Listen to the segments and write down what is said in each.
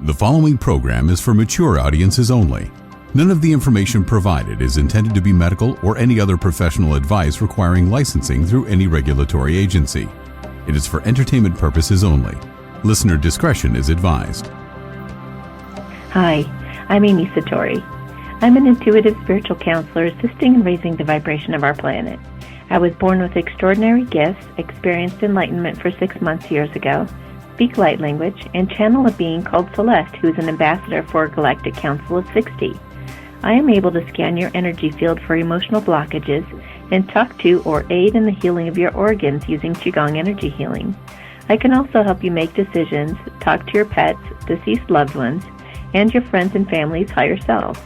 The following program is for mature audiences only. None of the information provided is intended to be medical or any other professional advice requiring licensing through any regulatory agency. It is for entertainment purposes only. Listener discretion is advised. Hi, I'm Amy Satori. I'm an intuitive spiritual counselor assisting in raising the vibration of our planet. I was born with extraordinary gifts, experienced enlightenment for 6 months years ago, speak light language, and channel a being called Celeste, who is an ambassador for a Galactic Council of 60. I am able to scan your energy field for emotional blockages and talk to or aid in the healing of your organs using Qigong energy healing. I can also help you make decisions, talk to your pets, deceased loved ones, and your friends and family's higher selves.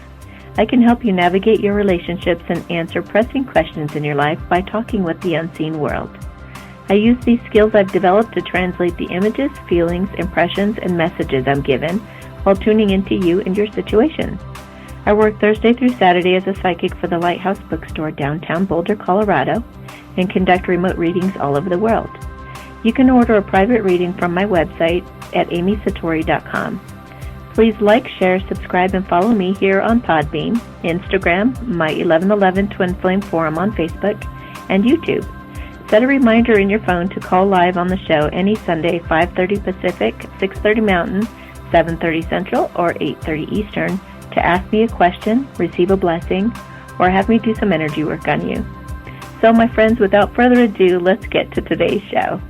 I can help you navigate your relationships and answer pressing questions in your life by talking with the unseen world. I use these skills I've developed to translate the images, feelings, impressions, and messages I'm given while tuning into you and your situation. I work Thursday through Saturday as a psychic for the Lighthouse Bookstore downtown Boulder, Colorado, and conduct remote readings all over the world. You can order a private reading from my website at amysatori.com. Please like, share, subscribe, and follow me here on Podbean, Instagram, my 1111 Twin Flame Forum on Facebook, and YouTube. Set a reminder in your phone to call live on the show any Sunday, 5:30 Pacific, 6:30 Mountain, 7:30 Central, or 8:30 Eastern to ask me a question, receive a blessing, or have me do some energy work on you. So, my friends, without further ado, let's get to today's show.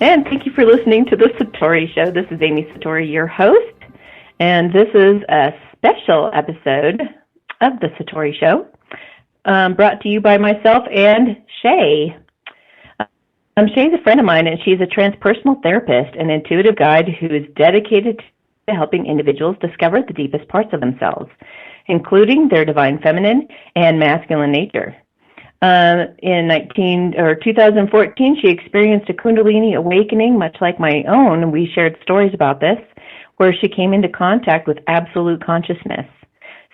And thank you for listening to the Satori Show. This is Amy Satori, your host, and this is a special episode of the Satori Show, brought to you by myself and Shae. Shae's a friend of mine, and she's a transpersonal therapist and intuitive guide who is dedicated to helping individuals discover the deepest parts of themselves, including their divine feminine and masculine nature. In 2014, she experienced a Kundalini awakening, much like my own. We shared stories about this, where she came into contact with absolute consciousness.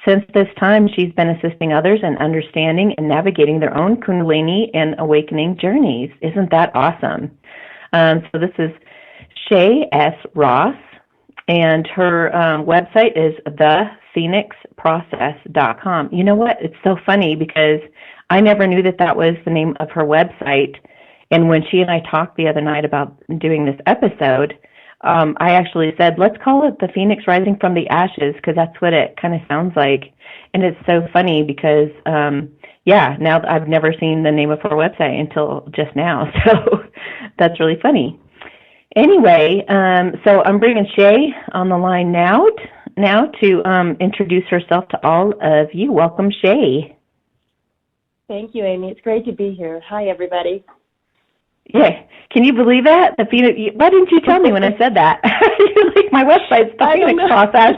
Since this time, she's been assisting others in understanding and navigating their own Kundalini and awakening journeys. Isn't that awesome? So this is Shae S. Ross, and her website is thephoenixprocess.com. You know what? It's so funny because I never knew that was the name of her website. And when she and I talked the other night about doing this episode, I actually said, let's call it The Phoenix Rising from the Ashes, because that's what it kind of sounds like. And it's so funny because, now I've never seen the name of her website until just now. So that's really funny. Anyway, so I'm bringing Shae on the line now to introduce herself to all of you. Welcome, Shae. Thank you, Amy. It's great to be here. Hi, everybody. Yeah. Can you believe that? Why didn't you tell me when I said that? You're like, my website's the Phoenix Process.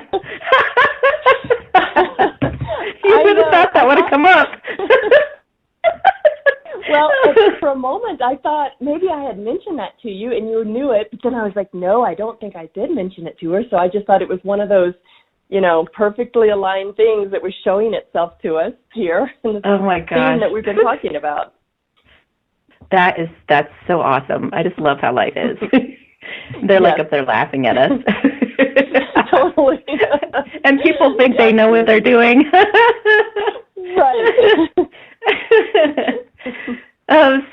You would have thought that would have come up. Well, for a moment, I thought maybe I had mentioned that to you and you knew it, but then I was like, no, I don't think I did mention it to her. So I just thought it was one of those, perfectly aligned things that was showing itself to us here in the theme that we've been talking about. That's so awesome. I just love how life is. They're like up there laughing at us. Totally. And people think they know what they're doing. Right.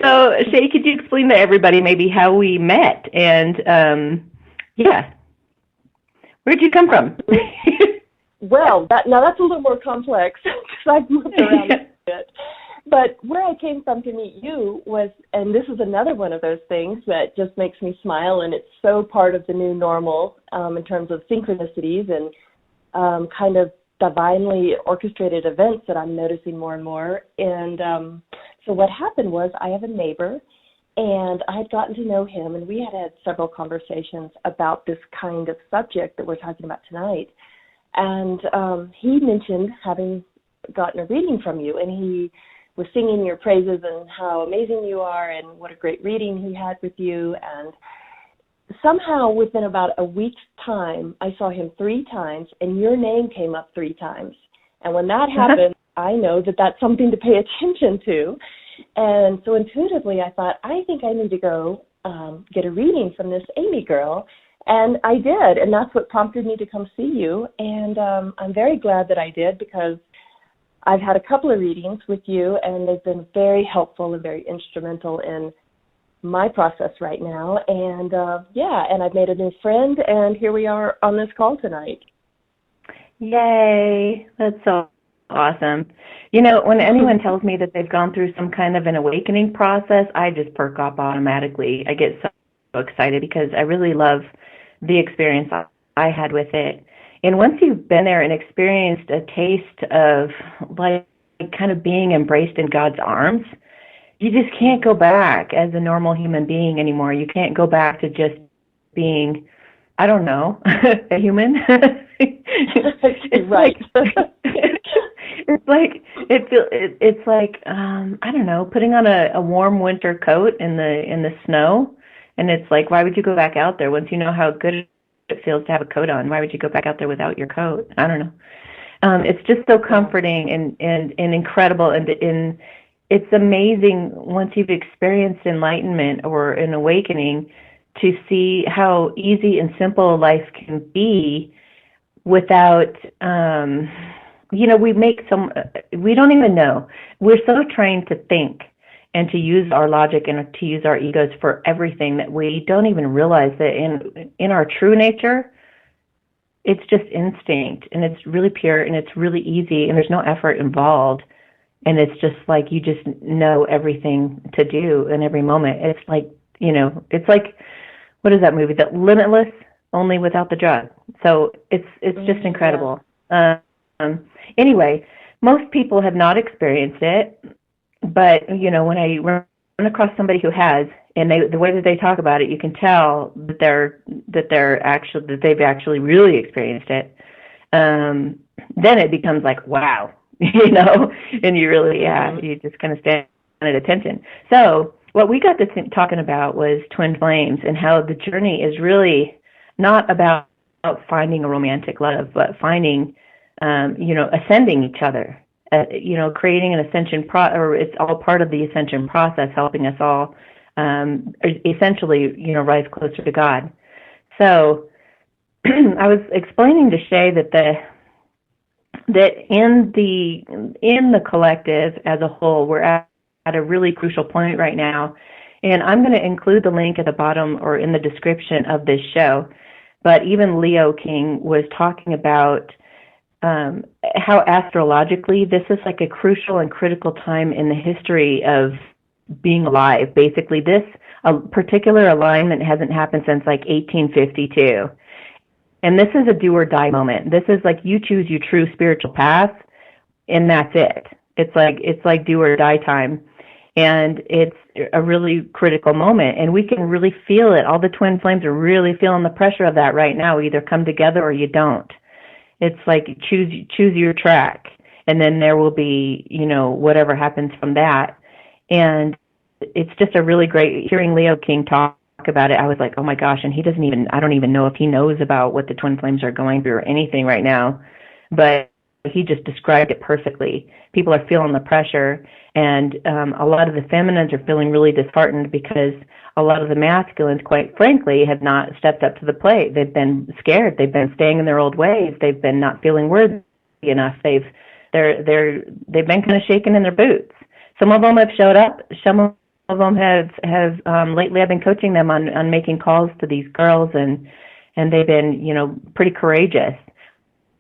So, Shae, could you explain to everybody maybe how we met? And, where'd you come from? Well, that's a little more complex because I've moved around a bit. But where I came from to meet you was, and this is another one of those things that just makes me smile, and it's so part of the new normal in terms of synchronicities and kind of divinely orchestrated events that I'm noticing more and more. And so what happened was I have a neighbor, and I had gotten to know him, and we had several conversations about this kind of subject that we're talking about tonight. And he mentioned having gotten a reading from you, and he was singing your praises and how amazing you are and what a great reading he had with you. And somehow within about a week's time, I saw him 3 times, and your name came up 3 times. And when that happened, I know that that's something to pay attention to. And so intuitively, I thought, I think I need to go get a reading from this Amy girl And I did, and that's what prompted me to come see you. And I'm very glad that I did, because I've had a couple of readings with you, and they've been very helpful and very instrumental in my process right now. And and I've made a new friend, and here we are on this call tonight. Yay! That's so awesome. You know, when anyone tells me that they've gone through some kind of an awakening process, I just perk up automatically. I get so excited because I really love the experience I had with it. And once you've been there and experienced a taste of like kind of being embraced in God's arms, you just can't go back as a normal human being anymore. You can't go back to just being, I don't know, a human. It's right. it's like I don't know, putting on a warm winter coat in the snow, and it's like, why would you go back out there once you know how good it feels to have a coat on? Why would you go back out there without your coat? I don't know. It's just so comforting and incredible, and it's amazing once you've experienced enlightenment or an awakening to see how easy and simple life can be without, we don't even know. We're so trained to think and to use our logic and to use our egos for everything that we don't even realize that in our true nature, it's just instinct, and it's really pure, and it's really easy, and there's no effort involved. And it's just like you just know everything to do in every moment. It's like, it's like, what is that movie? That Limitless, only without the drug. So it's just incredible. Yeah. Anyway, most people have not experienced it, but when I run across somebody who has, and the way that they talk about it, you can tell that they've actually really experienced it. Then it becomes like, wow. And you really, you just kind of stand at attention. So what we got to talking about was twin flames, and how the journey is really not about finding a romantic love, but finding, ascending each other, creating an ascension or it's all part of the ascension process, helping us all, essentially, rise closer to God. So I was explaining to Shae that in the collective as a whole, we're at a really crucial point right now. And I'm going to include the link at the bottom or in the description of this show. But even Leo King was talking about how astrologically this is like a crucial and critical time in the history of being alive. Basically, this particular alignment hasn't happened since like 1852. And this is a do or die moment. This is like you choose your true spiritual path, and that's it. It's like do or die time. And it's a really critical moment, and we can really feel it. All the twin flames are really feeling the pressure of that right now. Either come together or you don't. It's like choose your track, and then there will be, whatever happens from that. And it's just a really great hearing Leo King talk about it. I was like, oh my gosh, and I don't even know if he knows about what the twin flames are going through or anything right now, but he just described it perfectly. People are feeling the pressure, and a lot of the feminines are feeling really disheartened because a lot of the masculines, quite frankly, have not stepped up to the plate. They've been scared. They've been staying in their old ways. They've been not feeling worthy enough. They've been kind of shaking in their boots. Some of them have showed up. Some of them have lately. I've been coaching them on making calls to these girls, and they've been pretty courageous.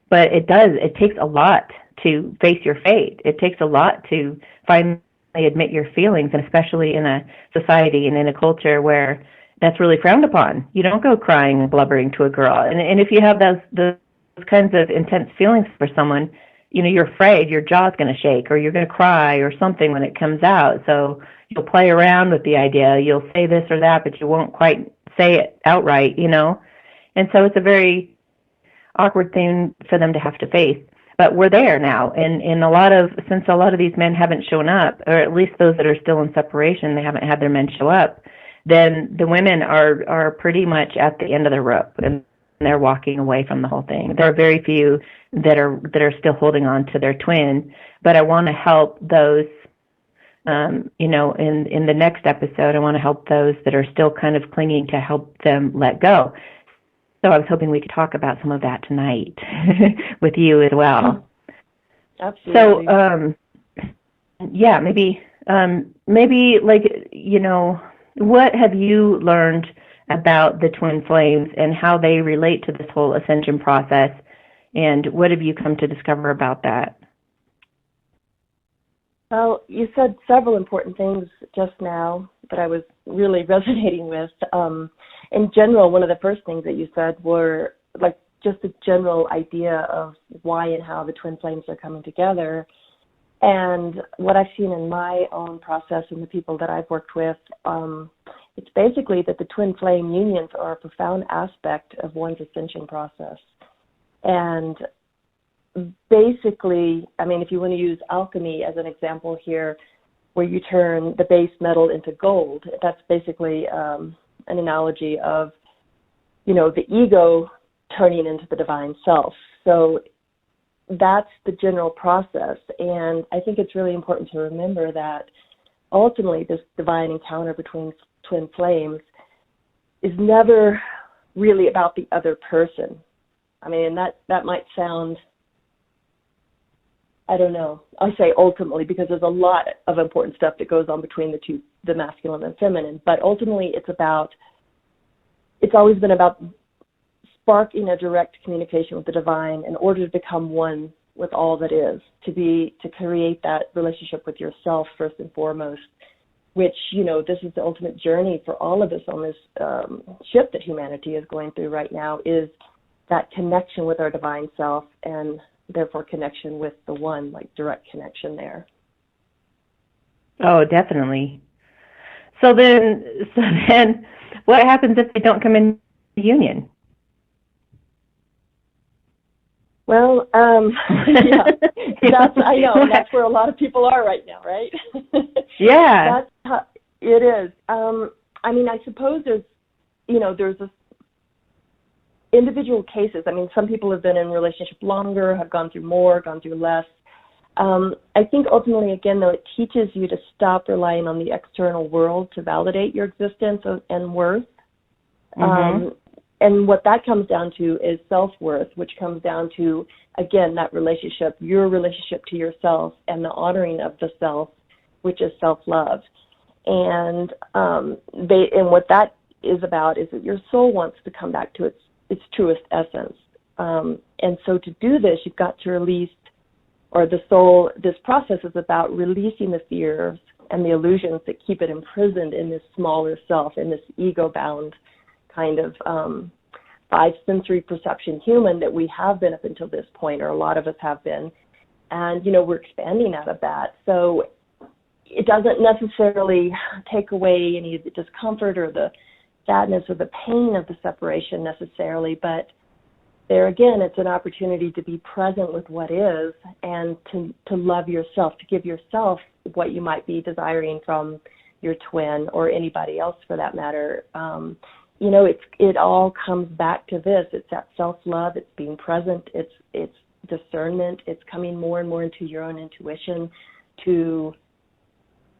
But it takes a lot to face your fate. It takes a lot to finally admit your feelings, and especially in a society and in a culture where that's really frowned upon. You don't go crying and blubbering to a girl. And if you have those kinds of intense feelings for someone, you're afraid your jaw's going to shake, or you're going to cry or something when it comes out. So you'll play around with the idea. You'll say this or that, but you won't quite say it outright, And so it's a very awkward thing for them to have to face. But we're there now, and since a lot of these men haven't shown up, or at least those that are still in separation, they haven't had their men show up, then the women are pretty much at the end of the rope, and they're walking away from the whole thing. There are very few that are still holding on to their twin, but I want to help those, in the next episode, I want to help those that are still kind of clinging to help them let go. So I was hoping we could talk about some of that tonight with you as well. Absolutely. So, yeah, maybe like, what have you learned about the twin flames and how they relate to this whole ascension process, and what have you come to discover about that? Well, you said several important things just now that I was really resonating with. In general, one of the first things that you said were like just a general idea of why and how the twin flames are coming together. And what I've seen in my own process and the people that I've worked with, it's basically that the twin flame unions are a profound aspect of one's ascension process. And basically, I mean, if you want to use alchemy as an example here, where you turn the base metal into gold, that's basically an analogy of, the ego turning into the divine self. So that's the general process. And I think it's really important to remember that ultimately this divine encounter between twin flames is never really about the other person. I mean, that might sound, I don't know. I say ultimately because there's a lot of important stuff that goes on between the two, the masculine and feminine. But ultimately, it's always been about sparking a direct communication with the divine in order to become one with all that is, to create that relationship with yourself first and foremost, which, this is the ultimate journey for all of us on this shift that humanity is going through right now, is that connection with our divine self and therefore connection with the one, like direct connection there. Oh, definitely. So then what happens if they don't come into union? Well, yeah, I know, that's where a lot of people are right now, right? Yeah. That's how it is. I mean, I suppose there's individual cases. I mean, some people have been in a relationship longer, have gone through more, gone through less. I think ultimately, again, though, it teaches you to stop relying on the external world to validate your existence and worth. Mm-hmm. And what that comes down to is self-worth, which comes down to, again, that relationship, your relationship to yourself and the honoring of the self, which is self-love. And what that is about is that your soul wants to come back to its truest essence. And so to do this, you've got to release, or the soul, this process is about releasing the fears and the illusions that keep it imprisoned in this smaller self, in this ego-bound kind of five sensory perception human that we have been up until this point, or a lot of us have been. And, we're expanding out of that. So it doesn't necessarily take away any of the discomfort or the sadness or the pain of the separation necessarily, but there again, it's an opportunity to be present with what is and to love yourself, to give yourself what you might be desiring from your twin or anybody else for that matter. It all comes back to this. It's that self-love. It's being present. It's discernment. It's coming more and more into your own intuition to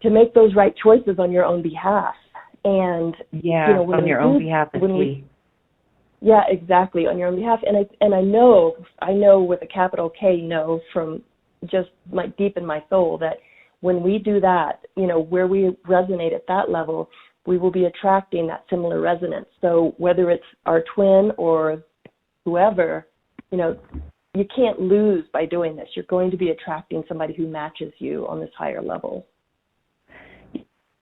make those right choices on your own behalf. And on your own behalf is key. Yeah, exactly, on your own behalf. And I know with a capital K, know from just deep in my soul that when we do that, where we resonate at that level, we will be attracting that similar resonance. So whether it's our twin or whoever, you can't lose by doing this. You're going to be attracting somebody who matches you on this higher level.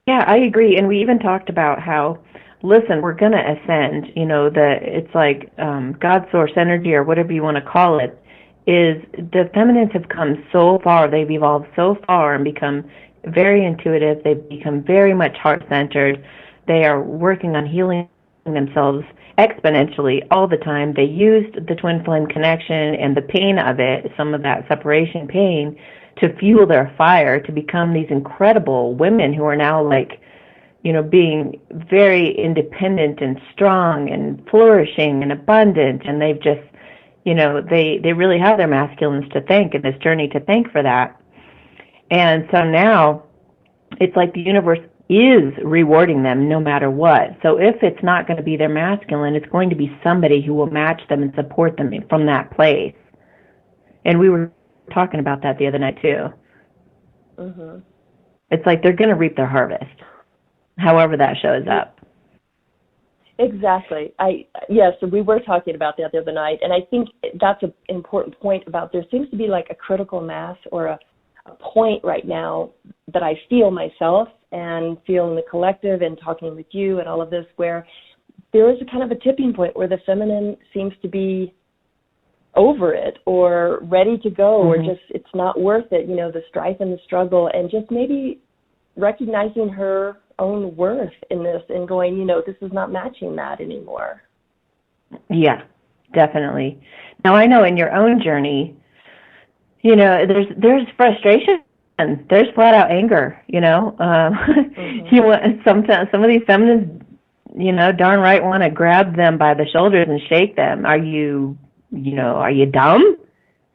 Yeah, I agree. And we even talked about how, listen, we're going to ascend, it's like God source energy or whatever you want to call it, is the feminines have come so far. They've evolved so far and become very intuitive. They've become very much heart-centered. They are working on healing themselves exponentially all the time. They used the twin flame connection and the pain of it, some of that separation pain, to fuel their fire, to become these incredible women who are now being very independent and strong and flourishing and abundant. And they've just, they really have their masculines to thank and this journey to thank for that. And so now it's like the universe is rewarding them no matter what. So if it's not going to be their masculine, it's going to be somebody who will match them and support them from that place. And we were talking about that the other night too. Mm-hmm. It's like they're going to reap their harvest, however that shows up. Exactly. Yes, we were talking about that the other night, and I think that's an important point about there seems to be like a critical mass or a point right now that I feel myself and feel in the collective and talking with you and all of this, where there is a kind of a tipping point where the feminine seems to be over it or ready to go, or just it's not worth it, the strife and the struggle, and just maybe recognizing her own worth in this and going, this is not matching that anymore. Yeah, definitely. Now I know in your own journey, there's frustration, there's flat out anger, sometimes some of these feminists, darn right want to grab them by the shoulders and shake them. Are you dumb?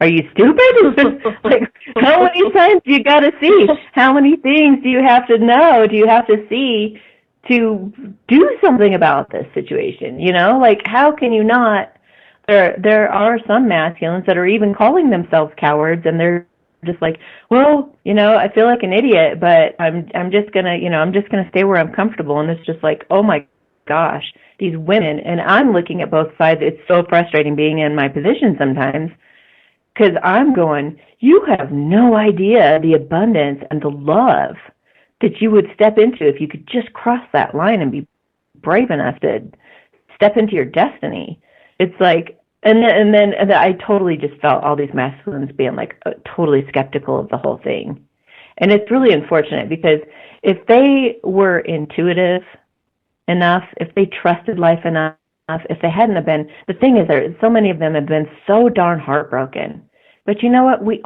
Are you stupid? Like, how many signs do you got to see? How many things do you have to know? Do you have to see to do something about this situation? Like, how can you not? There are some masculines that are even calling themselves cowards, and they're just like, well, I feel like an idiot, but I'm just gonna stay where I'm comfortable. And it's just like, oh my gosh, these women, and I'm looking at both sides. It's so frustrating being in my position sometimes, because I'm going, you have no idea the abundance and the love that you would step into if you could just cross that line and be brave enough to step into your destiny. It's like, and then I totally just felt all these masculines being like totally skeptical of the whole thing. And it's really unfortunate, because if they were intuitive enough, if they trusted life enough, if they hadn't have been, the thing is, so many of them have been so darn heartbroken. But you know what? We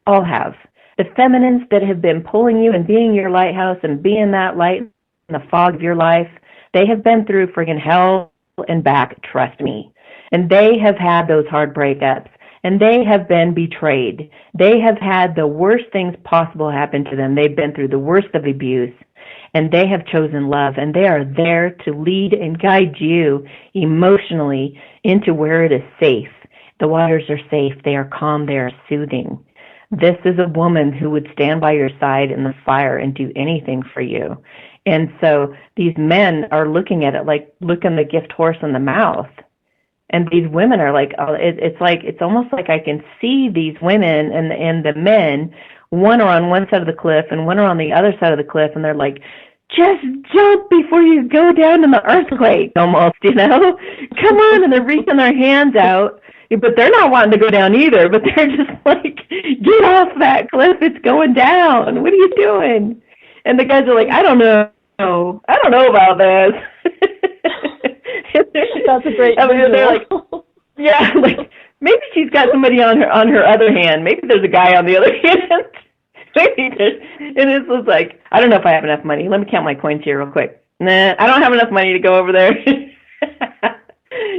all have. The feminines that have been pulling you and being your lighthouse and being that light in the fog of your life, they have been through friggin' hell and back, trust me. And they have had those hard breakups, and they have been betrayed. They have had the worst things possible happen to them. They've been through the worst of abuse, and they have chosen love, and they are there to lead and guide you emotionally into where it is safe. The waters are safe. They are calm. They are soothing. This is a woman who would stand by your side in the fire and do anything for you. And so these men are looking at it like looking the gift horse in the mouth. And these women are like, it's almost like I can see these women and the men, one are on one side of the cliff and one are on the other side of the cliff, and they're like, just jump before you go down in the earthquake, almost, Come on, and they're reaching their hands out. But they're not wanting to go down either, but they're just like, get off that cliff, it's going down. What are you doing? And the guys are like, I don't know about this. That's a great visual. They're like, yeah, like, maybe she's got somebody on her other hand. Maybe there's a guy on the other hand. Maybe there's, and it's just like, I don't know if I have enough money. Let me count my coins here real quick. Nah, I don't have enough money to go over there.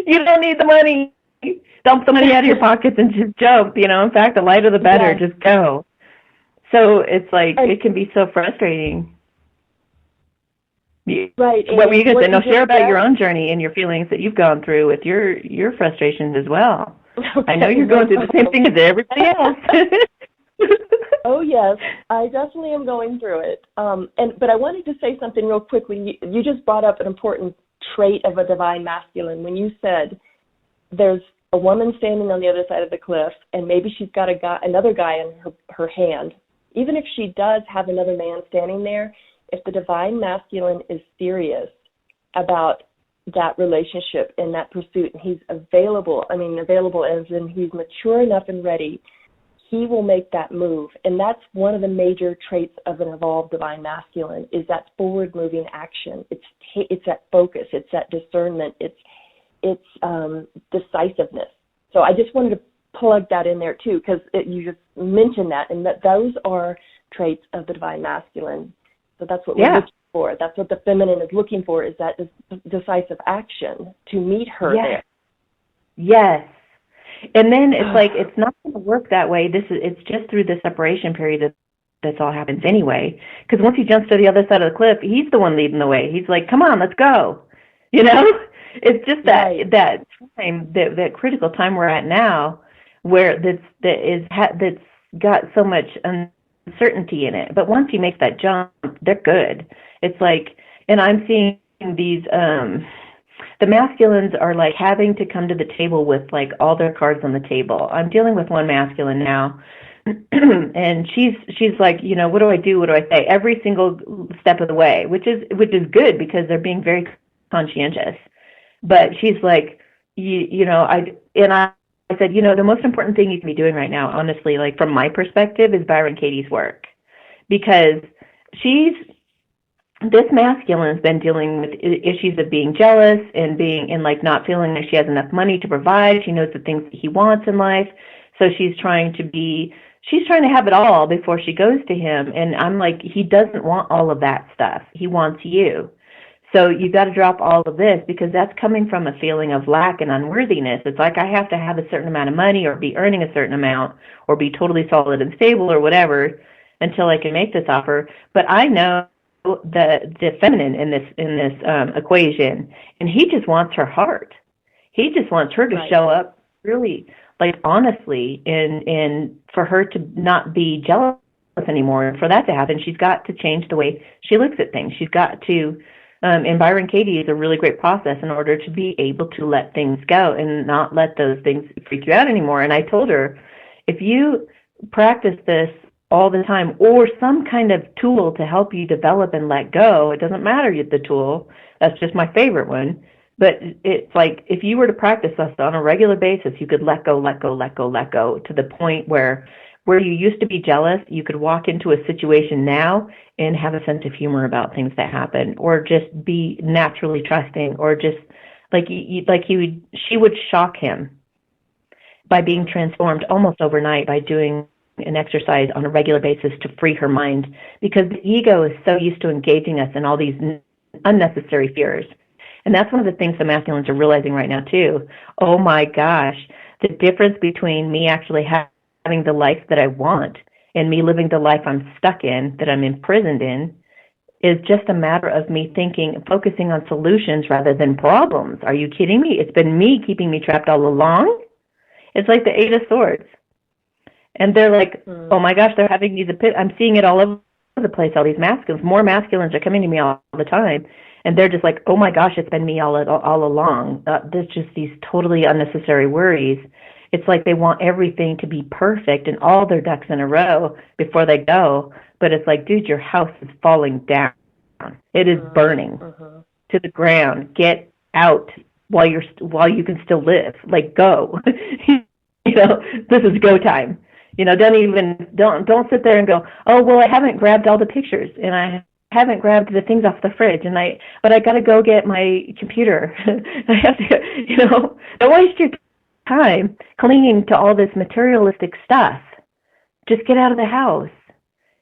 You don't need the money. Dump the money out of your pockets and just jump, In fact, the lighter the better. Yeah. Just go. So it's like, it can be so frustrating. Right. What were you going to say? No, share about your own journey and your feelings that you've gone through with your frustrations as well. Okay, I know you're going through the same thing as everybody else. Oh, yes. I definitely am going through it. But I wanted to say something real quickly. You just brought up an important trait of a divine masculine. When you said there's a woman standing on the other side of the cliff, and maybe she's got another guy in her hand. Even if she does have another man standing there, if the divine masculine is serious about that relationship and that pursuit, and he's available as in he's mature enough and ready, he will make that move. And that's one of the major traits of an evolved divine masculine, is that forward-moving action. It's that focus. It's that discernment. It's decisiveness. So I just wanted to plug that in there too, because you just mentioned that, and that those are traits of the divine masculine. So that's what we're looking for. That's what the feminine is looking for, is that decisive action to meet her there. Yes. And then it's like, it's not going to work that way. It's just through the separation period this all happens anyway. Because once he jumps to the other side of the cliff, he's the one leading the way. He's like, come on, let's go. You know? It's just that time, that critical time we're at now, where that's got so much uncertainty in it. But once he makes that jump, they're good. It's like, and I'm seeing these, the masculines are like having to come to the table with like all their cards on the table. I'm dealing with one masculine now, and she's like, you know, what do I do? What do I say? Every single step of the way, which is good because they're being very conscientious. But she's like, I said, you know, the most important thing you can be doing right now, honestly, like from my perspective, is Byron Katie's work, because this masculine's been dealing with issues of being jealous and like not feeling like she has enough money to provide. She knows the things that he wants in life, so she's trying to have it all before she goes to him. And I'm like, he doesn't want all of that stuff. He wants you. So you got to drop all of this, because that's coming from a feeling of lack and unworthiness. It's like, I have to have a certain amount of money or be earning a certain amount or be totally solid and stable or whatever until I can make this offer. But I know the feminine in this equation, and he just wants her heart. He just wants her to show up really, like, honestly, and for her to not be jealous anymore. And for that to happen, she's got to change the way she looks at things. She's got to and Byron Katie is a really great process in order to be able to let things go and not let those things freak you out anymore. And I told her, if you practice this all the time, or some kind of tool to help you develop and let go, it doesn't matter the tool. That's just my favorite one. But it's like, if you were to practice this on a regular basis, you could let go to the point where you used to be jealous, you could walk into a situation now and have a sense of humor about things that happen, or just be naturally trusting, or just she would shock him by being transformed almost overnight by doing an exercise on a regular basis to free her mind, because the ego is so used to engaging us in all these unnecessary fears. And that's one of the things the masculines are realizing right now too. Oh my gosh, the difference between me actually having the life that I want and me living the life I'm stuck in, that I'm imprisoned in, is just a matter of me focusing on solutions rather than problems. Are you kidding me? It's been me keeping me trapped all along. It's like the Eight of Swords. And they're like, oh my gosh, they're having these I'm seeing it all over the place, all these masculines. More masculines are coming to me all the time. And they're just like, oh my gosh, it's been me all along. There's just these totally unnecessary worries. It's like they want everything to be perfect and all their ducks in a row before they go. But it's like, dude, your house is falling down. It is burning to the ground. Get out while you can still live. Like, go. This is go time. Don't sit there and go, oh, well, I haven't grabbed all the pictures and I haven't grabbed the things off the fridge but I got to go get my computer. I have to, don't waste your time clinging to all this materialistic stuff. Just get out of the house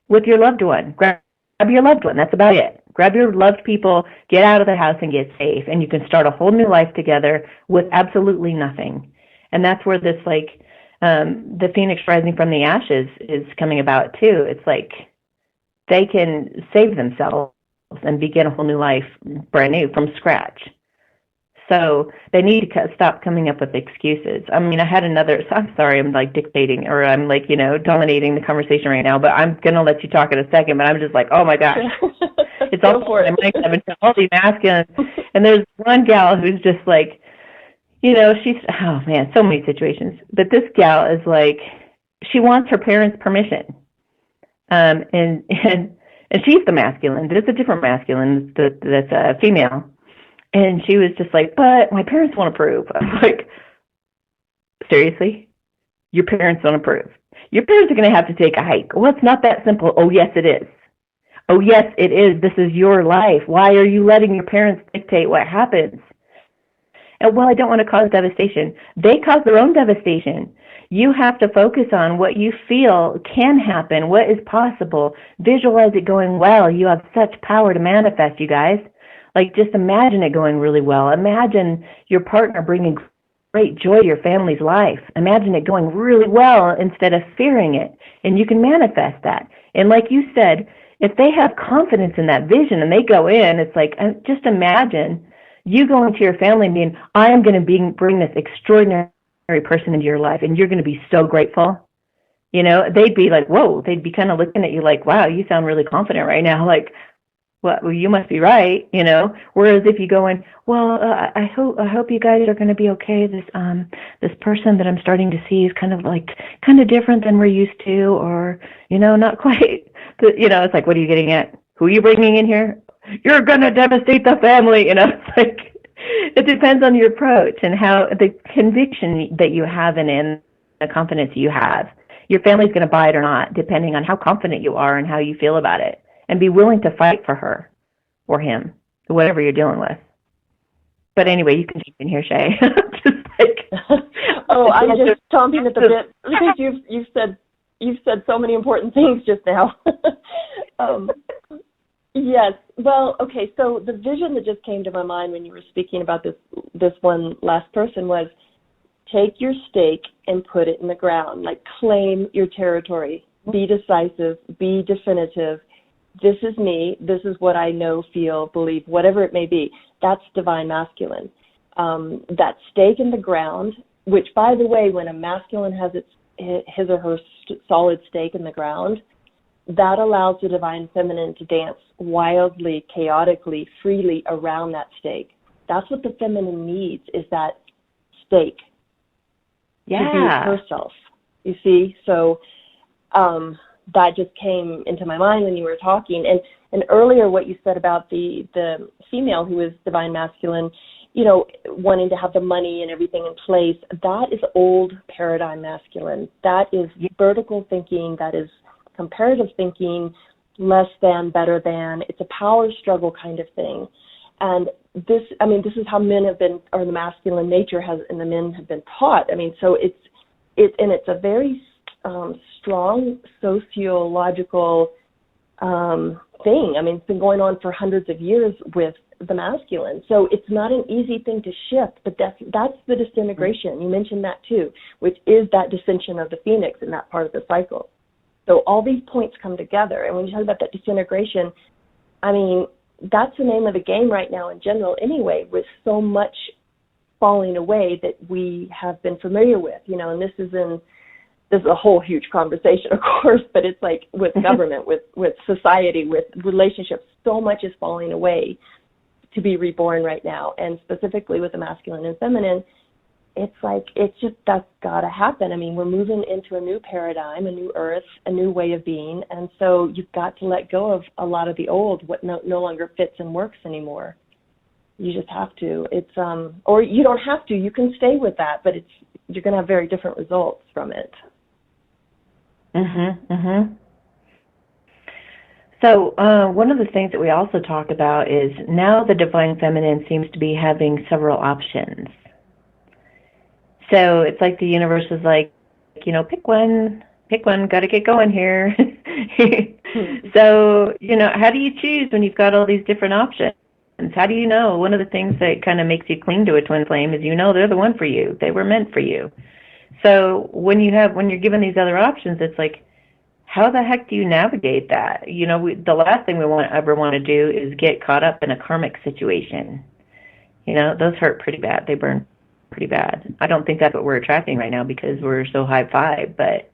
with your loved one. Grab your loved one. That's about it. Grab your loved people, get out of the house and get safe. And you can start a whole new life together with absolutely nothing. And that's where this, the phoenix rising from the ashes is coming about too. It's like they can save themselves and begin a whole new life brand new from scratch. So they need to stop coming up with excuses. I mean, I had I'm sorry, I'm dictating, or I'm dominating the conversation right now, but I'm going to let you talk in a second, but I'm just like, oh my gosh. It's all for it. All these masculines. And there's one gal who's just like, she's, oh man, so many situations. But this gal is like, she wants her parents' permission. And she's the masculine. There's a different masculine that's a female. And she was just like, but my parents won't approve. I'm like, seriously? Your parents don't approve? Your parents are going to have to take a hike. Well, it's not that simple. Oh, yes, it is. Oh, yes, it is. This is your life. Why are you letting your parents dictate what happens? And, well, I don't want to cause devastation. They cause their own devastation. You have to focus on what you feel can happen, what is possible. Visualize it going well. You have such power to manifest, you guys. Just imagine it going really well. Imagine your partner bringing great joy to your family's life. Imagine it going really well instead of fearing it. And you can manifest that. And like you said, if they have confidence in that vision and they go in, it's like, just imagine you going to your family and being, I am going to bring this extraordinary person into your life, and you're going to be so grateful. They'd be like, whoa, they'd be kind of looking at you like, wow, you sound really confident right now. Like, well, you must be right. Whereas if you go in, well, I hope you guys are going to be okay. This person that I'm starting to see is kind of different than we're used to, or, not quite. It's like, what are you getting at? Who are you bringing in here? You're going to devastate the family. It's like, it depends on your approach and how the conviction that you have in the confidence you have. Your family's going to buy it or not, depending on how confident you are and how you feel about it. And be willing to fight for her or him, whatever you're dealing with. But anyway, you can jump in here, Shae. I'm just chomping at the bit because you've said so many important things just now. Yes. Well, okay. So the vision that just came to my mind when you were speaking about this one last person was, take your stake and put it in the ground. Like, claim your territory. Be decisive. Be definitive. This is me. This is what I know, feel, believe, whatever it may be. That's divine masculine. That stake in the ground, which, by the way, when a masculine has his or her solid stake in the ground, that allows the divine feminine to dance wildly, chaotically, freely around that stake. That's what the feminine needs, is that stake to be herself. You see? So that just came into my mind when you were talking. And earlier what you said about the female who is divine masculine, wanting to have the money and everything in place, that is old paradigm masculine. That is vertical thinking. That is comparative thinking, less than, better than. It's a power struggle kind of thing. And this is how men have been, or the masculine nature has, and the men have been taught. So it's a very strong sociological thing. It's been going on for hundreds of years with the masculine. So it's not an easy thing to shift, but that's the disintegration. You mentioned that too, which is that dissension of the phoenix in that part of the cycle. So all these points come together. And when you talk about that disintegration, that's the name of the game right now in general anyway, with so much falling away that we have been familiar with, and this is a whole huge conversation, of course, but it's like with government, with society, with relationships, so much is falling away to be reborn right now. And specifically with the masculine and feminine, it's just, that's got to happen. We're moving into a new paradigm, a new earth, a new way of being. And so you've got to let go of a lot of the old, what no longer fits and works anymore. You just have to. It's, or you don't have to, you can stay with that, but you're going to have very different results from it. So one of the things that we also talk about is now the divine feminine seems to be having several options. So it's like the universe is like, pick one, got to get going here. So, how do you choose when you've got all these different options? How do you know? One of the things that kind of makes you cling to a twin flame is they're the one for you. They were meant for you. So when you're given these other options, it's like, how the heck do you navigate that? The last thing we ever want to do is get caught up in a karmic situation. Those hurt pretty bad. They burn pretty bad. I don't think that's what we're attracting right now because we're so high vibe, but,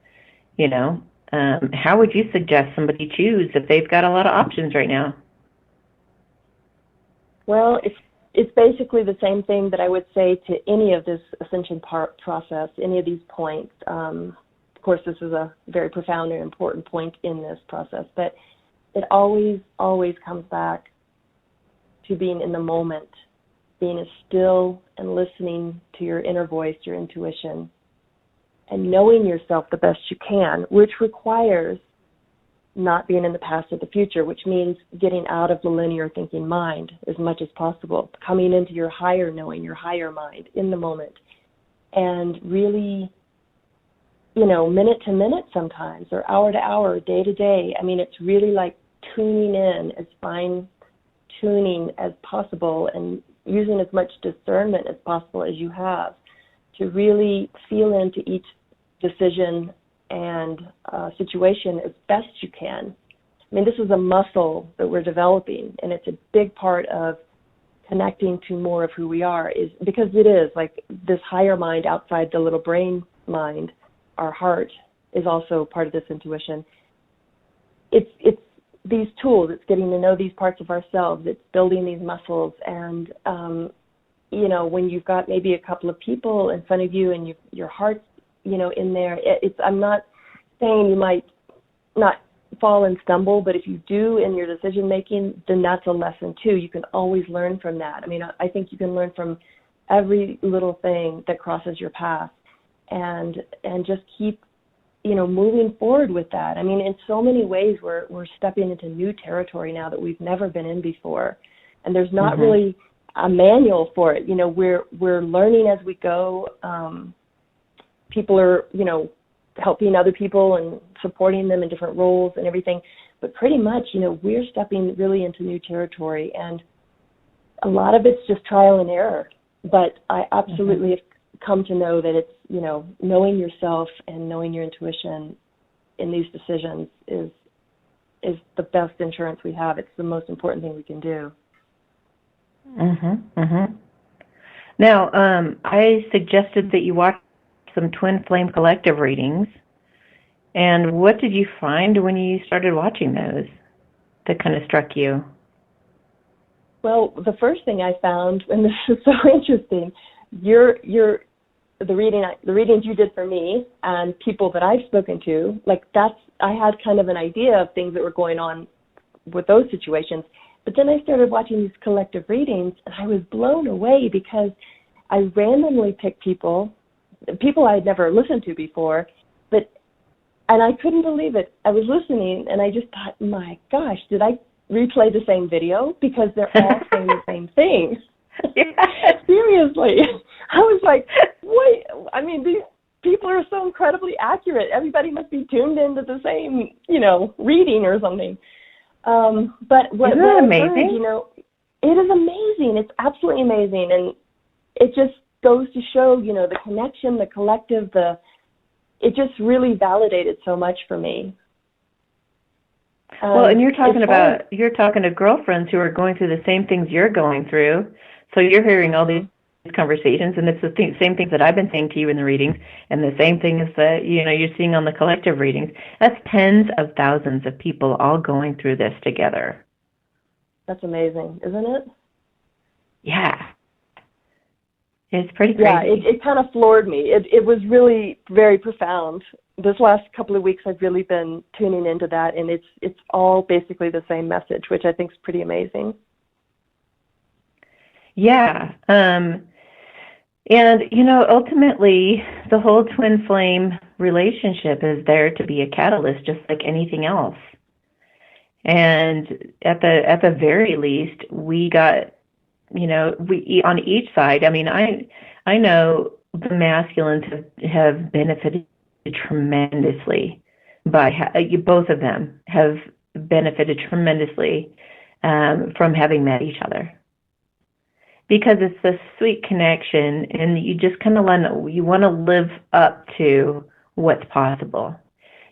how would you suggest somebody choose if they've got a lot of options right now? Well, it's basically the same thing that I would say to any of this ascension process, any of these points. Of course, this is a very profound and important point in this process, but it always, always comes back to being in the moment, being still and listening to your inner voice, your intuition, and knowing yourself the best you can, which requires not being in the past or the future, which means getting out of the linear thinking mind as much as possible, coming into your higher knowing, your higher mind in the moment, and really, minute to minute sometimes, or hour to hour, day to day. It's really like tuning in, as fine tuning as possible, and using as much discernment as possible as you have to really feel into each decision and situation as best you can. I mean, this is a muscle that we're developing, and it's a big part of connecting to more of who we are, is because it is like this higher mind outside the little brain mind. Our heart is also part of this intuition. It's these tools. It's getting to know these parts of ourselves. It's building these muscles. And, you know, when you've got maybe a couple of people in front of you and your heart's, you know, in there, I'm not saying you might not fall and stumble, but if you do in your decision making, then that's a lesson too. You can always learn from that. I mean, I think you can learn from every little thing that crosses your path, and just keep, you know, moving forward with that. I mean, in so many ways, we're stepping into new territory now that we've never been in before, and there's not really a manual for it. You know, we're learning as we go. People are, you know, helping other people and supporting them in different roles and everything. But pretty much, you know, we're stepping really into new territory, and a lot of it's just trial and error. But I absolutely have come to know that it's, you know, knowing yourself and knowing your intuition in these decisions is the best insurance we have. It's the most important thing we can do. Now, I suggested that you watch some Twin Flame Collective readings. And what did you find when you started watching those that kind of struck you? Well, the first thing I found, and this is so interesting, the readings you did for me and people that I've spoken to, like I had kind of an idea of things that were going on with those situations. But then I started watching these collective readings, and I was blown away because I randomly picked people I had never listened to before, and I couldn't believe it. I was listening, and I just thought, my gosh, did I replay the same video? Because they're all saying the same thing. Seriously. I was like, wait, I mean, these people are so incredibly accurate. Everybody must be tuned into the same, you know, reading or something. But what Isn't that amazing? Heard, you know, it is amazing. It's absolutely amazing. And it just goes to show, you know, the connection, the collective, it just really validated so much for me. Well, and you're talking to girlfriends who are going through the same things you're going through. So you're hearing all these conversations, and it's the same things that I've been saying to you in the readings, and the same things that, you know, you're seeing on the collective readings. That's tens of thousands of people all going through this together. That's amazing, isn't it? Yeah. It's pretty crazy. Yeah, it kind of floored me. It was really very profound. This last couple of weeks, I've really been tuning into that, and it's all basically the same message, which I think is pretty amazing. Yeah. And, you know, ultimately, the whole twin flame relationship is there to be a catalyst, just like anything else. And at the very least, we got, you know, we on each side. I mean, I know the masculines have benefited tremendously by both of them have benefited tremendously from having met each other, because it's this sweet connection, and you just kind of you want to live up to what's possible.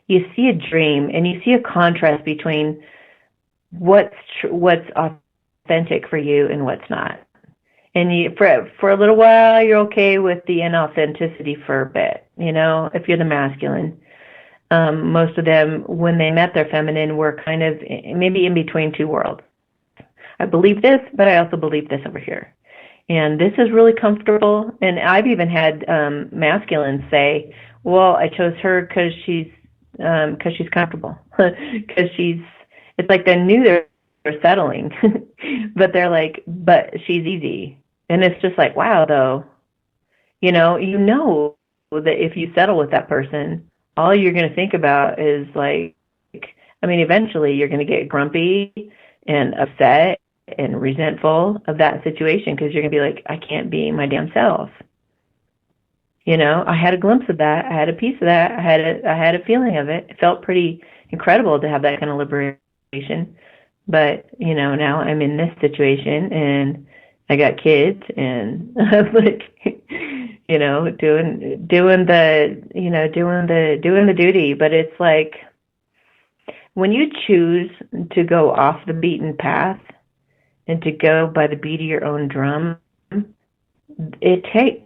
You see a dream, and you see a contrast between what's authentic for you and what's not. And for a little while, you're okay with the inauthenticity for a bit, you know, if you're the masculine. Most of them, when they met their feminine, were kind of maybe in between two worlds. I believe this, but I also believe this over here. And this is really comfortable. And I've even had masculines say, well, I chose her because she's comfortable. Because it's like they knew they're settling, but they're like, but she's easy. And it's just like, wow, though, you know that if you settle with that person, all you're going to think about is like, I mean, eventually you're going to get grumpy and upset and resentful of that situation, because you're going to be like, I can't be my damn self. You know, I had a glimpse of that. I had a piece of that. I had a feeling of it. It felt pretty incredible to have that kind of liberation. But, you know, now I'm in this situation, and I got kids, and like, doing the duty. But it's like when you choose to go off the beaten path and to go by the beat of your own drum, it takes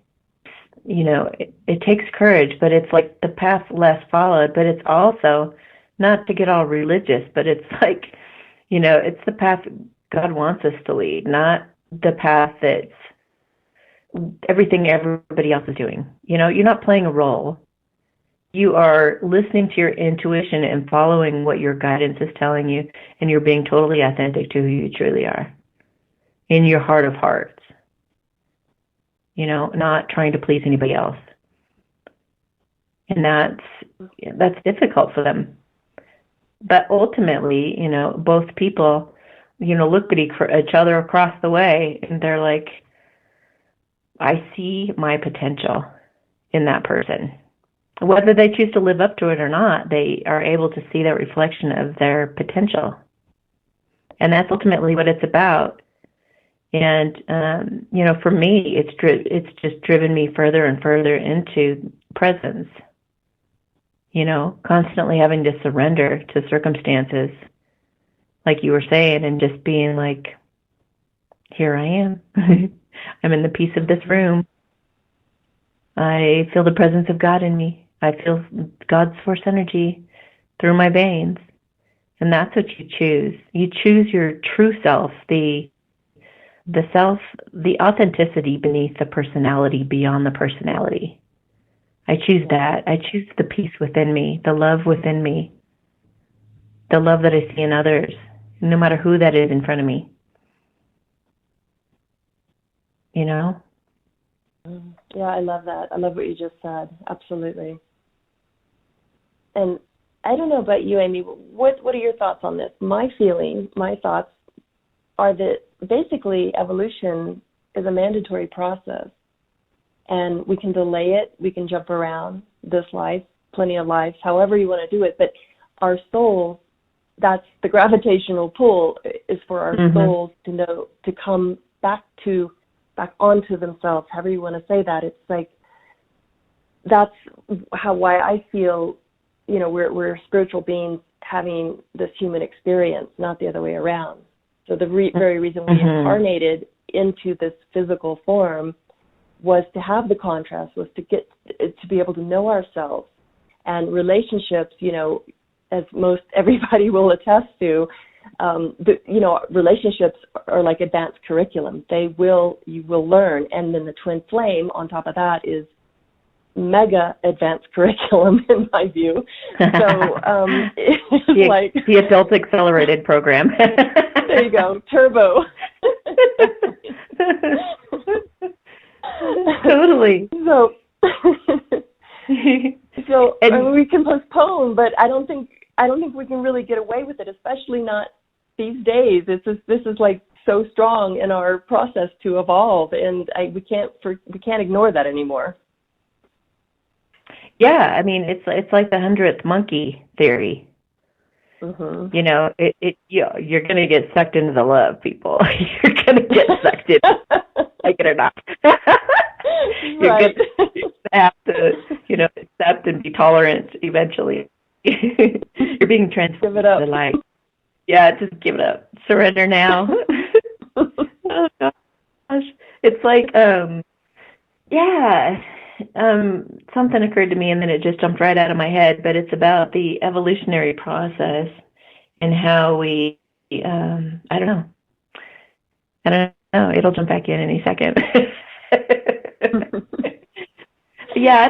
it takes courage, but it's like the path less followed. But it's also not to get all religious, but it's like, it's the path God wants us to lead, not the path that's everything everybody else is doing. You're not playing a role. You are listening to your intuition and following what your guidance is telling you, and you're being totally authentic to who you truly are in your heart of hearts. Not trying to please anybody else. And that's difficult for them. But ultimately, both people, look at each other across the way, and they're like, I see my potential in that person. Whether they choose to live up to it or not, they are able to see that reflection of their potential. And that's ultimately what it's about. And, for me, it's just driven me further and further into presence, constantly having to surrender to circumstances, like you were saying, and just being like, here I am. I'm in the peace of this room. I feel the presence of God in me. I feel God's force energy through my veins. And that's what you choose. You choose your true self, the self, the authenticity beneath the personality, beyond the personality. I choose that. I choose the peace within me, the love within me, the love that I see in others, no matter who that is in front of me. Yeah, I love that. I love what you just said. Absolutely. And I don't know about you, Amy. What are your thoughts on this? My thoughts are that basically evolution is a mandatory process, and we can delay it, we can jump around this life, plenty of lives, however you want to do it, but our souls, that's the gravitational pull, is for our souls to know, to come back onto themselves, however you want to say that. It's like, that's why I feel, we're spiritual beings having this human experience, not the other way around. So the very reason we incarnated into this physical form was to have the contrast, was to be able to know ourselves. And relationships, as most everybody will attest to, relationships are like advanced curriculum. You will learn. And then the twin flame on top of that is mega advanced curriculum, in my view. So it's like the adult accelerated program. There you go, turbo. Totally. So we can postpone, but I don't think we can really get away with it, especially not these days. This is like so strong in our process to evolve, and we can't ignore that anymore. Yeah, I mean, it's like the 100th monkey theory. You're going to get sucked into the love, people. You're going to get sucked in, like it or not. You're Right. going to have to, accept and be tolerant eventually. You're being transformed. Give it up. Like, yeah, just give it up. Surrender now. Oh gosh, it's like, something occurred to me and then it just jumped right out of my head. But it's about the evolutionary process and how we, I don't know. It'll jump back in any second. Yeah,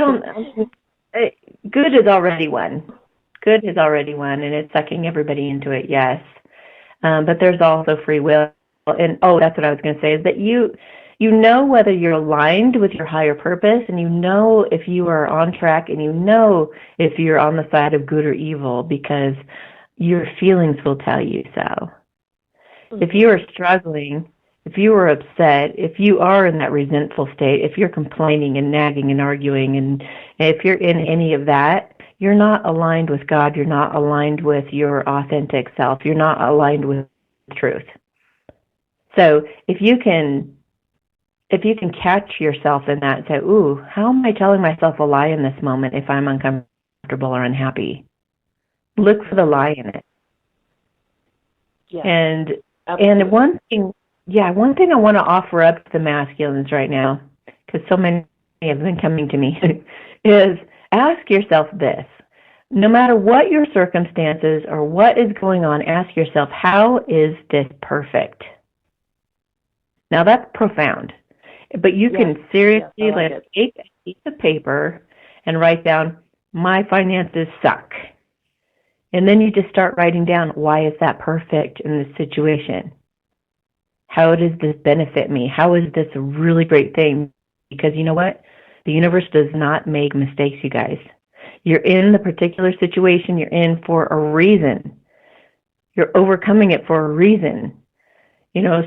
good is already won. Good has already won, and it's sucking everybody into it, yes. But there's also free will. And, that's what I was going to say, is that you know whether you're aligned with your higher purpose, and you know if you are on track, and you know if you're on the side of good or evil, because your feelings will tell you so. Mm-hmm. If you are struggling, if you are upset, if you are in that resentful state, if you're complaining and nagging and arguing, and if you're in any of that, you're not aligned with God. You're not aligned with your authentic self. You're not aligned with truth. So if you can if you can catch yourself in that and say, ooh, how am I telling myself a lie in this moment if I'm uncomfortable or unhappy? Look for the lie in it. Yeah, And absolutely. one thing I want to offer up to the masculines right now, because so many have been coming to me, is ask yourself this. No matter what your circumstances or what is going on, ask yourself, how is this perfect? Now that's profound, but you Yes, can yes, I seriously like it. take a piece of paper and write down, my finances suck. And then you just start writing down, why is that perfect in this situation? How does this benefit me? How is this a really great thing? Because you know what? The universe does not make mistakes, you guys. You're in the particular situation you're in for a reason. You're overcoming it for a reason.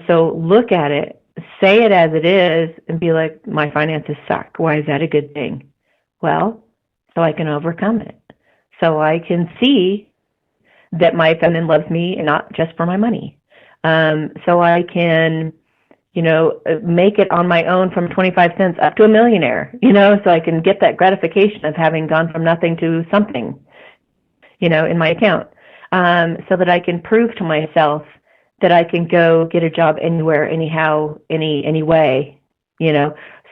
So look at it, say it as it is, and be like, my finances suck. Why is that a good thing? Well, so I can overcome it. So I can see that my feminine loves me and not just for my money. So I can, make it on my own from 25 cents up to a millionaire, so I can get that gratification of having gone from nothing to something, in my account, so that I can prove to myself that I can go get a job anywhere, anyhow, any way,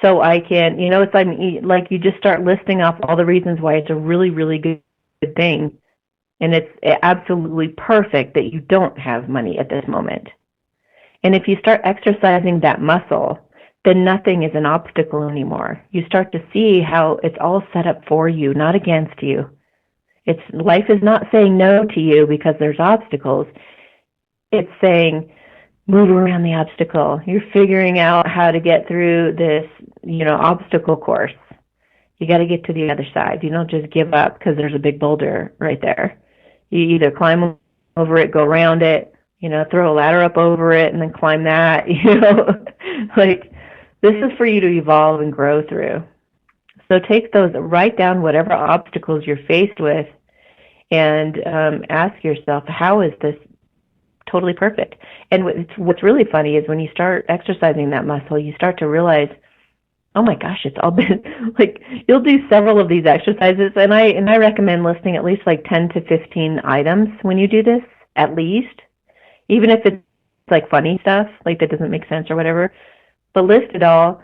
so I can, it's like you just start listing off all the reasons why it's a really, really good thing. And it's absolutely perfect that you don't have money at this moment. And if you start exercising that muscle, then nothing is an obstacle anymore. You start to see how it's all set up for you, not against you. Life is not saying no to you because there's obstacles. It's saying, move around the obstacle. You're figuring out how to get through this, obstacle course. You got to get to the other side. You don't just give up because there's a big boulder right there. You either climb over it, go around it, throw a ladder up over it and then climb that, like this is for you to evolve and grow through. So write down whatever obstacles you're faced with and ask yourself, how is this totally perfect? And what's really funny is when you start exercising that muscle, you start to realize, oh my gosh, it's all been like, you'll do several of these exercises, and I recommend listing at least like 10 to 15 items when you do this, at least, even if it's like funny stuff, like that doesn't make sense or whatever, but list it all.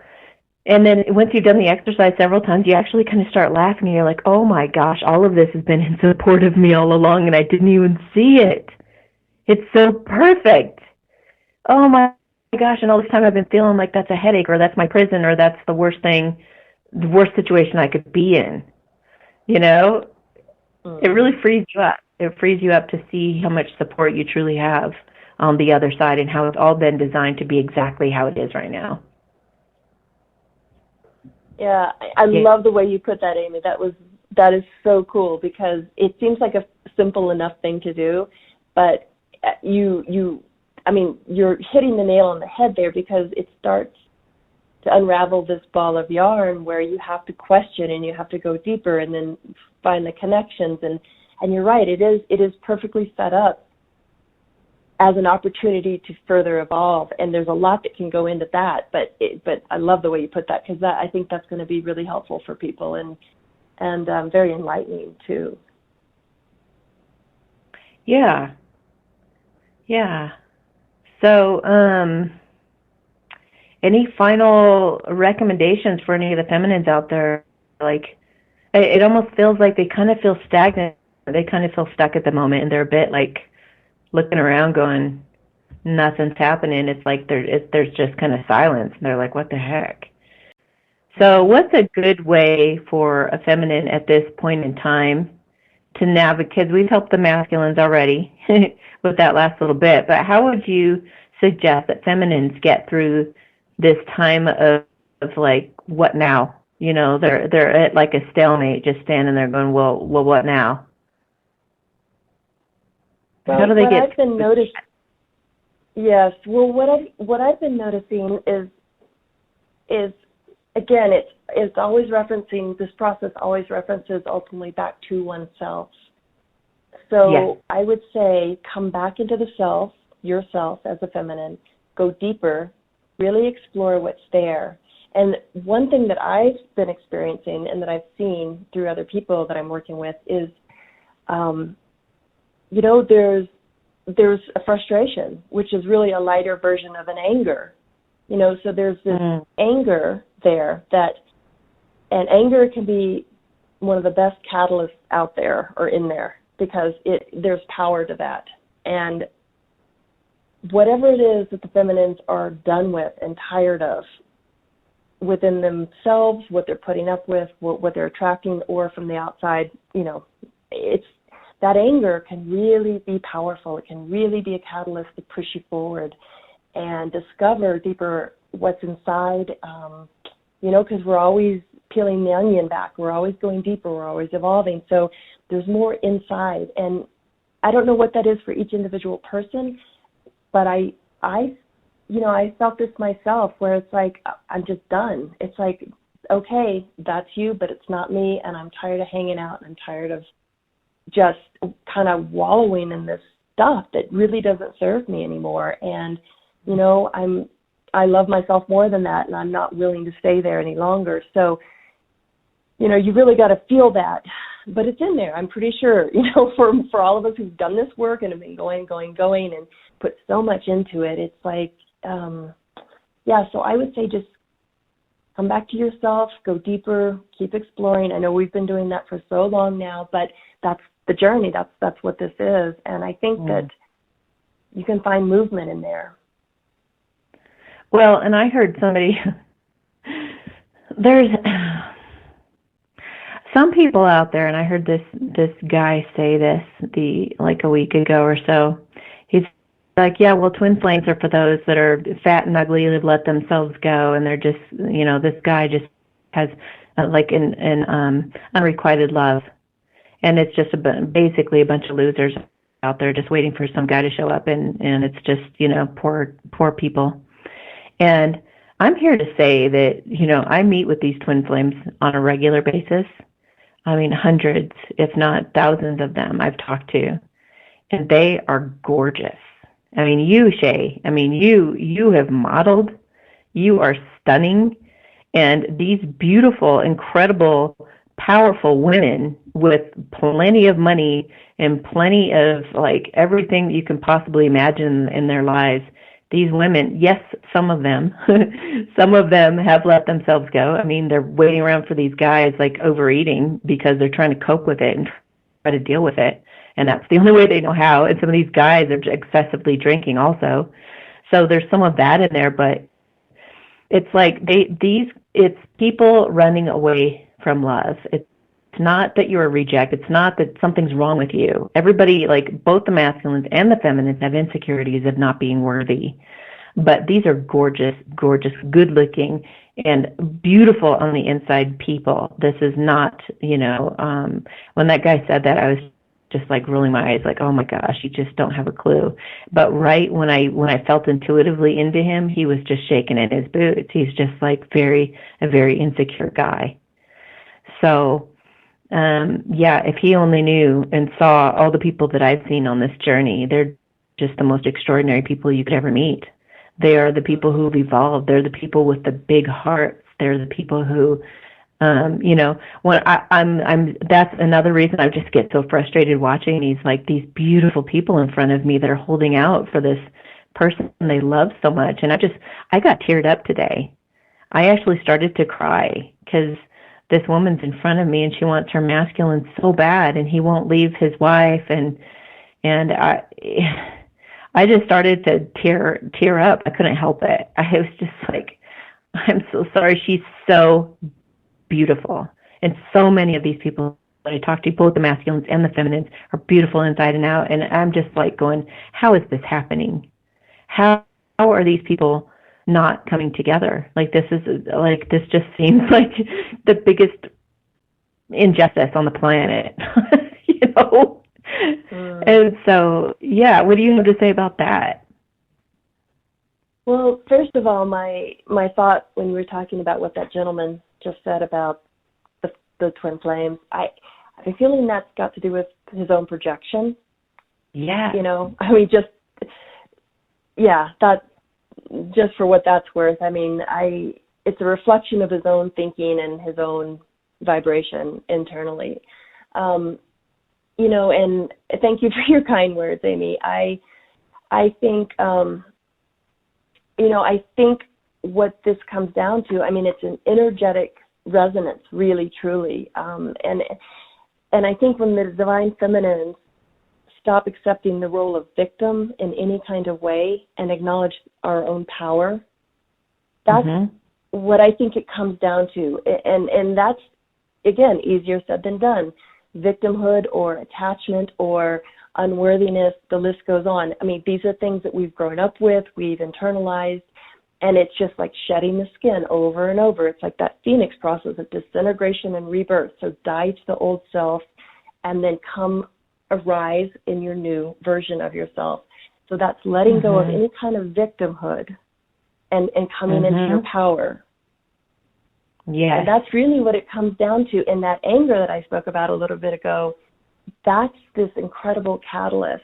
And then once you've done the exercise several times, you actually kind of start laughing, and you're like, oh my gosh, all of this has been in support of me all along, and I didn't even see it. It's so perfect. Oh my gosh, and all this time I've been feeling like that's a headache, or that's my prison, or that's the worst situation I could be in. It really frees you up. It frees you up to see how much support you truly have on the other side and how it's all been designed to be exactly how it is right now. Yeah, I love the way you put that, Amy. That is so cool, because it seems like a simple enough thing to do, but you're hitting the nail on the head there, because it starts to unravel this ball of yarn where you have to question and you have to go deeper and then find the connections. And you're right, it is perfectly set up as an opportunity to further evolve, and there's a lot that can go into that. But I love the way you put that, because I think that's going to be really helpful for people and very enlightening too. Yeah. So, any final recommendations for any of the feminines out there? Like, it almost feels like they kind of feel stagnant. They kind of feel stuck at the moment, and they're a bit like looking around going, nothing's happening. It's like there's just kind of silence. And they're like, what the heck? So what's a good way for a feminine at this point in time to navigate? Because we've helped the masculines already with that last little bit, but how would you suggest that feminines get through this time of like, what now? They're at like a stalemate, just standing there going, well, what now? Well, How do they what get? I've been noticing, yes. Well, what I've been noticing is again, it's always referencing, this process always references ultimately back to oneself. So yes. I would say come back into the self, yourself as a feminine, go deeper, really explore what's there. And one thing that I've been experiencing and that I've seen through other people that I'm working with is, there's a frustration, which is really a lighter version of an anger. So there's this anger there and anger can be one of the best catalysts out there or in there, because there's power to that. And whatever it is that the feminines are done with and tired of within themselves, what they're putting up with, what they're attracting, or from the outside, it's that anger can really be powerful. It can really be a catalyst to push you forward and discover deeper what's inside, because we're always peeling the onion back. We're always going deeper. We're always evolving. So there's more inside. And I don't know what that is for each individual person, but I felt this myself, where it's like, I'm just done. It's like, okay, that's you, but it's not me, and I'm tired of hanging out, and I'm tired of just kind of wallowing in this stuff that really doesn't serve me anymore. And, I love myself more than that, and I'm not willing to stay there any longer. So, you really got to feel that, but it's in there. I'm pretty sure, for all of us who've done this work and have been going and put so much into it, it's like, so I would say just come back to yourself, go deeper, keep exploring. I know we've been doing that for so long now, but that's the journey. That's what this is. And I think that you can find movement in there. Well, and I heard somebody, there's some people out there, and I heard this guy say this like a week ago or so. He's like, yeah, well, twin flames are for those that are fat and ugly, who've let themselves go, and they're just, this guy just has like an unrequited love, and it's just basically a bunch of losers out there just waiting for some guy to show up, and it's just poor people. And I'm here to say that I meet with these twin flames on a regular basis. I mean, hundreds, if not thousands of them I've talked to, and they are gorgeous. I mean, you, Shae, you have modeled, you are stunning, and these beautiful, incredible, powerful women with plenty of money and plenty of like everything that you can possibly imagine in their lives. These women, yes, some of them have let themselves go. I mean, they're waiting around for these guys like overeating because they're trying to cope with it and try to deal with it. And that's the only way they know how. And some of these guys are excessively drinking also. So there's some of that in there, but it's like it's people running away from love. It's not that you're a reject. It's not that something's wrong with you. Everybody, like both the masculines and the feminines, have insecurities of not being worthy. But these are gorgeous, gorgeous, good-looking, and beautiful on the inside people. This is not, when that guy said that, I was just like rolling my eyes like, oh my gosh, you just don't have a clue. But right when I felt intuitively into him, he was just shaking in his boots. He's just like a very insecure guy. So, if he only knew and saw all the people that I've seen on this journey, they're just the most extraordinary people you could ever meet. They are the people who've evolved. They're the people with the big hearts. They're the people who, when I'm that's another reason I just get so frustrated watching these beautiful people in front of me that are holding out for this person they love so much. And I got teared up today. I actually started to cry because this woman's in front of me and she wants her masculine so bad, and he won't leave his wife, and I just started to tear up. I couldn't help it. I was just like, I'm so sorry. She's so beautiful. And so many of these people that I talk to, both the masculines and the feminines, are beautiful inside and out. And I'm just like going, how is this happening? How are these people not coming together? Like this just seems like the biggest injustice on the planet, And so, what do you have to say about that? Well, first of all, my thought when you were talking about what that gentleman just said about the twin flames, I have a feeling that's got to do with his own projection. Yeah. just for what that's worth, I mean, it's a reflection of his own thinking and his own vibration internally. You know, and thank you for your kind words, Amy. I think, you know, I think what this comes down to, I mean, it's an energetic resonance, really, truly. And I think when the divine feminines stop accepting the role of victim in any kind of way and acknowledge our own power, that's what I think it comes down to. And that's, again, easier said than done. Victimhood or attachment or unworthiness, the list goes on. I mean, these are things that we've grown up with, we've internalized, and it's just like shedding the skin over and over. It's like that phoenix process of disintegration and rebirth. So die to the old self and then arise in your new version of yourself. So that's letting go of any kind of victimhood and coming into your power. Yeah. And that's really what it comes down to. And that anger that I spoke about a little bit ago, that's this incredible catalyst.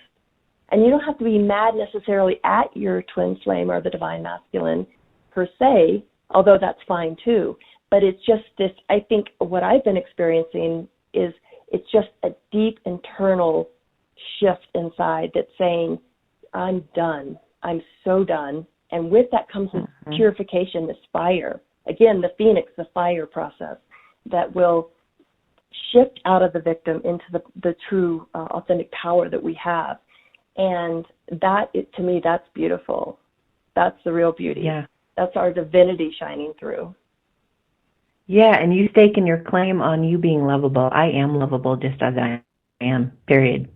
And you don't have to be mad necessarily at your twin flame or the divine masculine per se, although that's fine too. But it's just this, I think what I've been experiencing is it's just a deep internal shift inside that's saying, I'm done. I'm so done. And with that comes this purification, this fire. Again, the phoenix, the fire process that will shift out of the victim into the true authentic power that we have. And that, to me, that's beautiful. That's the real beauty. Yeah. That's our divinity shining through. Yeah, and you staking your claim on you being lovable. I am lovable just as I am, period.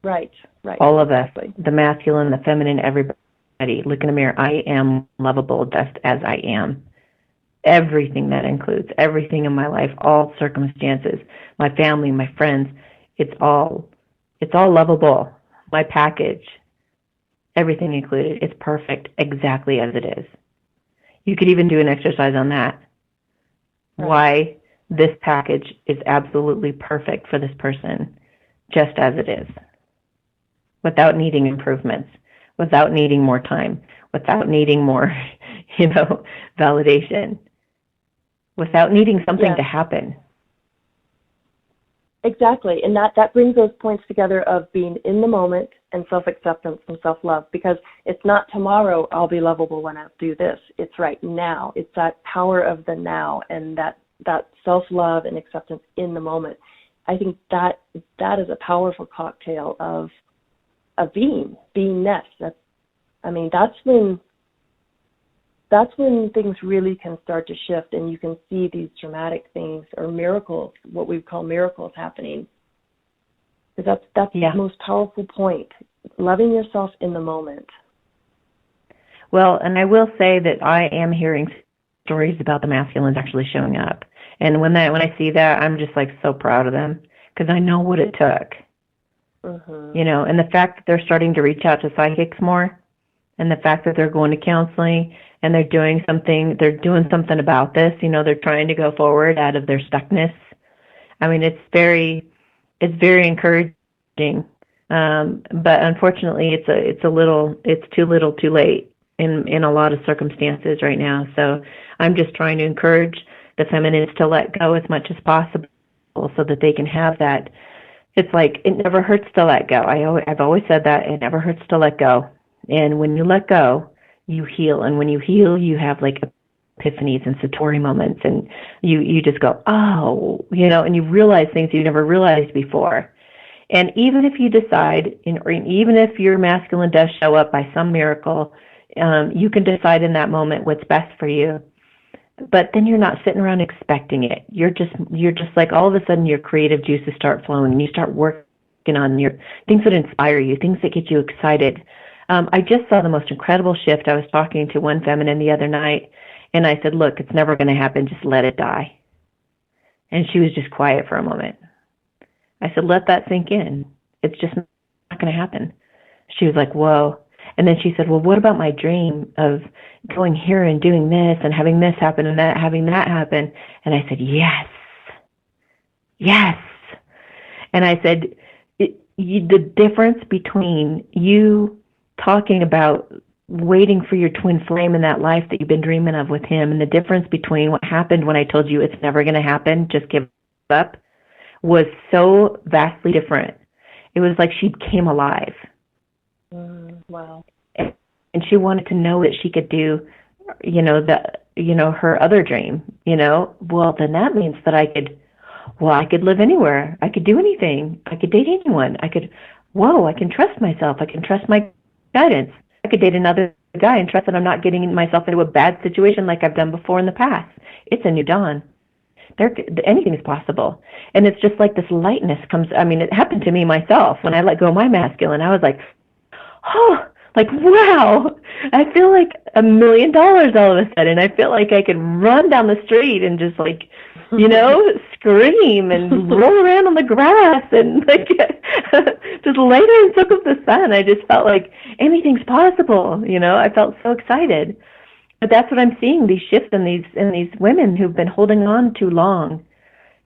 Right. All of exactly. us, the masculine, the feminine, everybody. Look in the mirror. I am lovable just as I am. Everything that includes, everything in my life, all circumstances, my family, my friends, it's all lovable. My package, everything included, it's perfect exactly as it is. You could even do an exercise on that. Right. Why this package is absolutely perfect for this person, just as it is, without needing improvements, without needing more time, without needing more, validation, without needing something to happen. Exactly, and that brings those points together of being in the moment and self-acceptance and self-love, because it's not tomorrow I'll be lovable when I do this. It's right now. It's that power of the now and that self-love and acceptance in the moment. I think that is a powerful cocktail of beingness. That's when things really can start to shift and you can see these dramatic things or miracles, what we call miracles happening. Because that's the most powerful point, loving yourself in the moment. Well, and I will say that I am hearing stories about the masculines actually showing up. And when I see that, I'm just like so proud of them because I know what it took. And the fact that they're starting to reach out to psychics more, and the fact that they're going to counseling and they're doing something about this, they're trying to go forward out of their stuckness. I mean, it's very encouraging. But unfortunately it's too little too late in a lot of circumstances right now. So I'm just trying to encourage the feminines to let go as much as possible so that they can have that. It's like, it never hurts to let go. I've always said that it never hurts to let go. And when you let go, you heal. And when you heal, you have like epiphanies and Satori moments. And you just go, oh, and you realize things you never realized before. And even if you decide, or even if your masculine does show up by some miracle, you can decide in that moment what's best for you. But then you're not sitting around expecting it. You're just like, all of a sudden your creative juices start flowing and you start working on your things that inspire you, things that get you excited. I just saw the most incredible shift. I was talking to one feminine the other night, and I said, look, it's never going to happen. Just let it die. And she was just quiet for a moment. I said, let that sink in. It's just not going to happen. She was like, whoa. And then she said, well, what about my dream of going here and doing this and having this happen and that, having that happen? And I said, yes. And I said, the difference between you talking about waiting for your twin flame in that life that you've been dreaming of with him, and the difference between what happened when I told you it's never going to happen, just give up, was so vastly different. It was like she came alive. Wow. And she wanted to know that she could do, her other dream, well, then that means that I could live anywhere. I could do anything. I could date anyone. I can trust myself. I can trust my guidance. I could date another guy and trust that I'm not getting myself into a bad situation like I've done before in the past. It's a new dawn. Anything is possible. And it's just like this lightness comes. I mean, it happened to me myself when I let go of my masculine. I was like, oh, like, wow, I feel like $1 million all of a sudden. I feel like I could run down the street and just like, scream and roll around on the grass and like just lay there and soak up the sun. I just felt like anything's possible. I felt so excited. But that's what I'm seeing, these shifts in these women who've been holding on too long,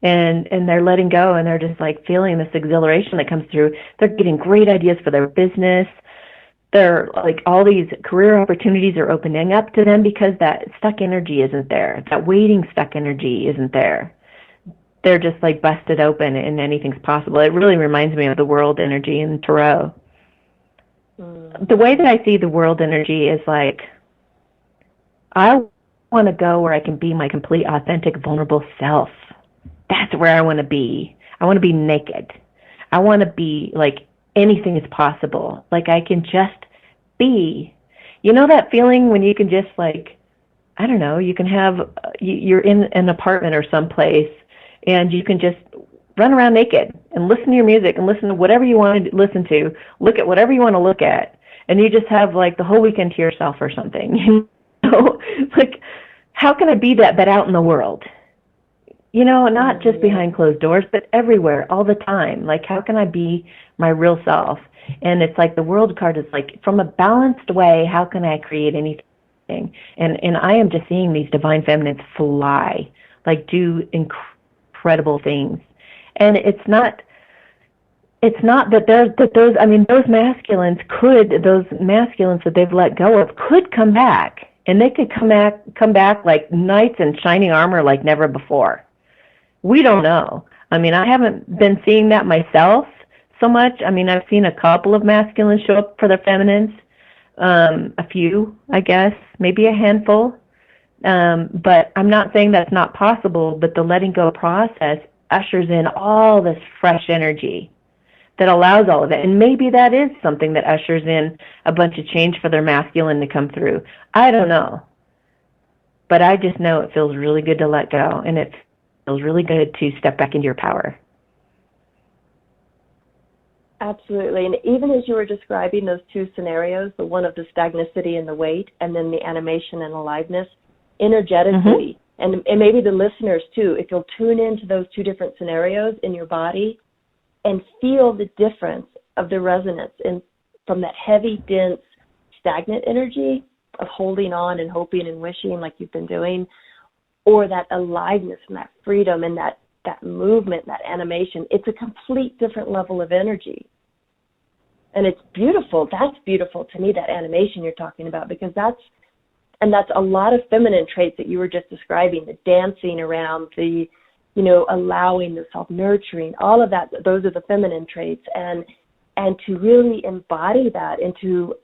and they're letting go, and they're just like feeling this exhilaration that comes through. They're getting great ideas for their business. They're like, all these career opportunities are opening up to them because that stuck energy isn't there. That waiting stuck energy isn't there. They're just like busted open and anything's possible. It really reminds me of the world energy in Tarot. The way that I see the world energy is like, I want to go where I can be my complete, authentic, vulnerable self. That's where I want to be. I want to be naked. I want to be like, anything is possible. Like, I can just be. You know that feeling when you can just like, I don't know, you can have, you're in an apartment or someplace and you can just run around naked and listen to your music and listen to whatever you want to listen to, look at whatever you want to look at, and you just have like the whole weekend to yourself or something. Like, how can I be that but out in the world? Not just behind closed doors, but everywhere, all the time. Like, how can I be my real self? And it's like the world card is like, from a balanced way, how can I create anything? And I am just seeing these divine feminines fly, like do incredible things. And it's not that those masculines that they've let go of could come back. And they could come back like knights in shining armor like never before. We don't know. I mean, I haven't been seeing that myself so much. I mean, I've seen a couple of masculines show up for their feminines, a few, I guess, maybe a handful. But I'm not saying that's not possible, but the letting go process ushers in all this fresh energy that allows all of it. And maybe that is something that ushers in a bunch of change for their masculine to come through. I don't know. But I just know it feels really good to let go, and it feels really good to step back into your power. Absolutely. And even as you were describing those two scenarios, the one of the stagnicity and the weight, and then the animation and aliveness, energetically, and maybe the listeners too, if you'll tune into those two different scenarios in your body and feel the difference of the resonance from that heavy, dense, stagnant energy of holding on and hoping and wishing like you've been doing, or that aliveness and that freedom and that movement, that animation. It's a complete different level of energy. And it's beautiful. That's beautiful to me, that animation you're talking about, because that's a lot of feminine traits that you were just describing, the dancing around, the, allowing, the self-nurturing, all of that. Those are the feminine traits. And to really embody that and to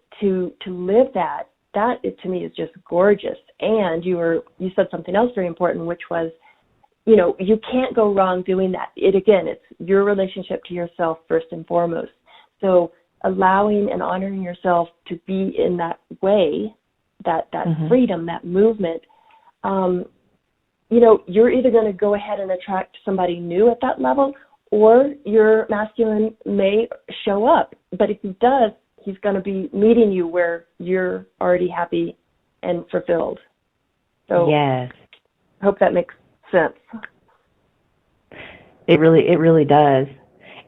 live that to me is just gorgeous. And you said something else very important, which was, you can't go wrong doing that. It's your relationship to yourself first and foremost. So allowing and honoring yourself to be in that way, that freedom, that movement, you're either going to go ahead and attract somebody new at that level, or your masculine may show up. But if he does, he's going to be meeting you where you're already happy and fulfilled. So yes, I hope that makes sense. It really does.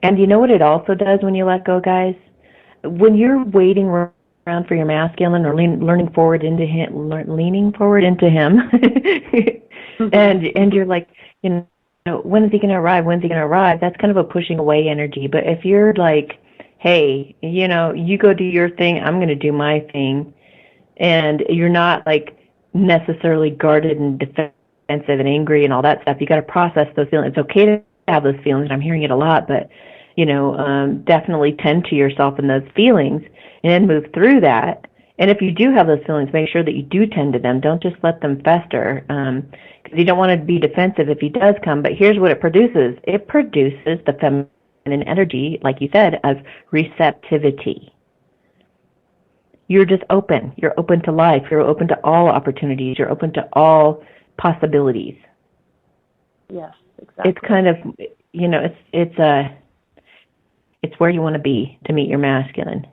And you know what it also does when you let go, guys? When you're waiting around for your masculine or leaning forward into him, and you're like, when is he going to arrive? When's he going to arrive? That's kind of a pushing away energy. But if you're like, hey, you go do your thing, I'm going to do my thing, and you're not like necessarily guarded and defensive and angry and all that stuff. You got to process those feelings. It's okay to have those feelings, and I'm hearing it a lot, but definitely tend to yourself in those feelings and then move through that. And if you do have those feelings, make sure that you do tend to them. Don't just let them fester, because you don't want to be defensive if he does come. But here's what it produces. It produces the feminine energy, like you said, of receptivity. You're just open. You're open to life. You're open to all opportunities. You're open to all possibilities. Yes, exactly. It's kind of, it's where you want to be to meet your masculine.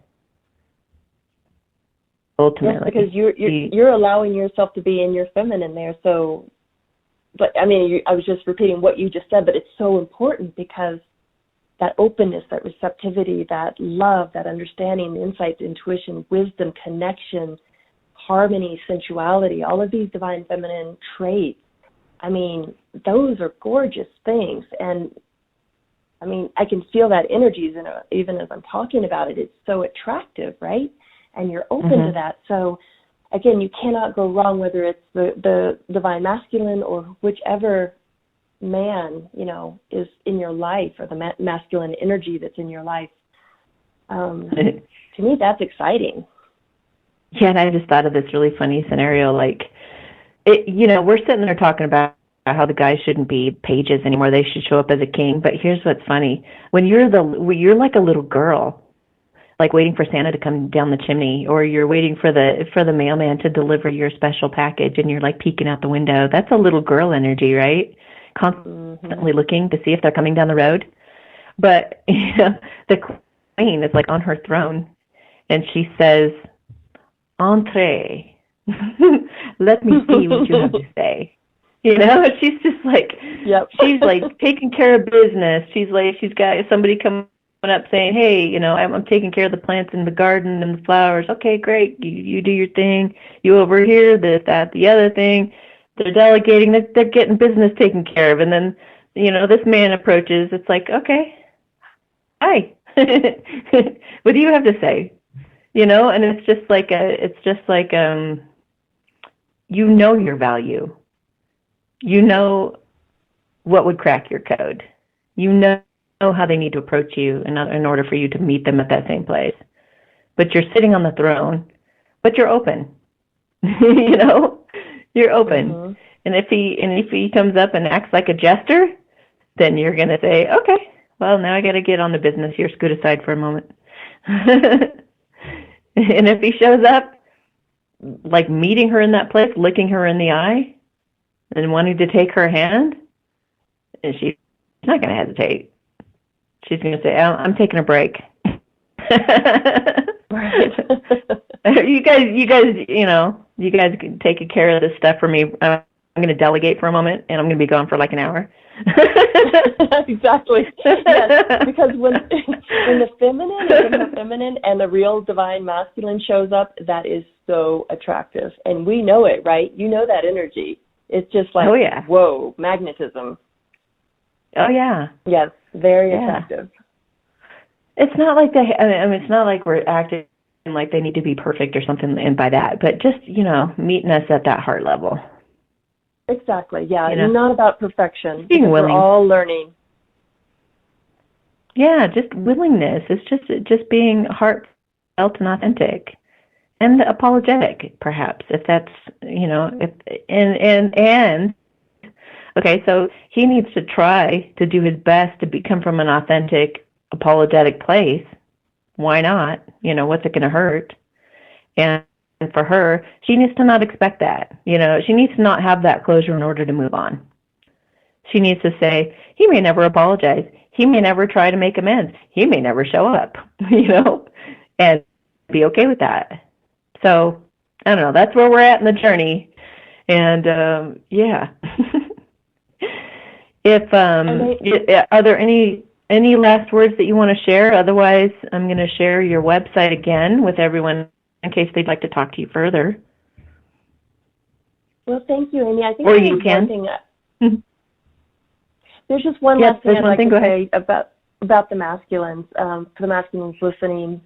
Ultimately. Yes, because you're allowing yourself to be in your feminine there. So, but I mean, I was just repeating what you just said, but it's so important because that openness, that receptivity, that love, that understanding, insight, intuition, wisdom, connection, harmony, sensuality, all of these divine feminine traits, I mean, those are gorgeous things. And I mean, I can feel that energy even as I'm talking about it. It's so attractive, right? And you're open to that. So again, you cannot go wrong, whether it's the divine masculine or whichever man, is in your life, or the masculine energy that's in your life. To me, that's exciting. Yeah, and I just thought of this really funny scenario. Like, we're sitting there talking about how the guys shouldn't be pages anymore. They should show up as a king. But here's what's funny. When you're like a little girl, like waiting for Santa to come down the chimney, or you're waiting for the mailman to deliver your special package, and you're like peeking out the window. That's a little girl energy, right? Constantly looking to see if they're coming down the road. But the queen is like on her throne, and she says, "Entree, let me see what you have to say." She's just like, she's like taking care of business. She's got somebody coming up saying, "Hey, I'm taking care of the plants in the garden and the flowers." Okay, great. You do your thing. You over here, this, that, the other thing. They're delegating. They're getting business taken care of. And then, this man approaches. It's like, okay, hi. What do you have to say? And it's just like your value. What would crack your code. Know how they need to approach you in order for you to meet them at that same place. But you're sitting on the throne, but you're open. You're open. And if he comes up and acts like a jester, then you're going to say, okay, well, now I got to get on the business here, scoot aside for a moment. And if he shows up, like meeting her in that place, looking her in the eye, and wanting to take her hand, and she's not going to hesitate. She's going to say, I'm taking a break. Right. You guys can take care of this stuff for me. I'm going to delegate for a moment, and I'm going to be gone for like an hour. Exactly. Yes, because when the feminine and the real divine masculine shows up, that is so attractive. And we know it, right? You know that energy. It's just like, whoa, magnetism. Oh, yeah. Yes, very attractive. It's not like it's not like we're acting like they need to be perfect or something, and by that, but just, meeting us at that heart level. Exactly, yeah. It's not about perfection. Being willing. We're all learning. Yeah, just willingness. It's just being heartfelt and authentic. And apologetic, perhaps, if that's, okay, so he needs to try to do his best to come from an authentic, apologetic place. Why not? What's it going to hurt? And for her, she needs to not expect that. She needs to not have that closure in order to move on. She needs to say, he may never apologize. He may never try to make amends. He may never show up, and be okay with that. So, I don't know, that's where we're at in the journey. And, If are there any last words that you want to share? Otherwise, I'm going to share your website again with everyone in case they'd like to talk to you further. Well, thank you, Amy. I think or you can. There's just one last thing I'd like to say about the masculines, for the masculines listening.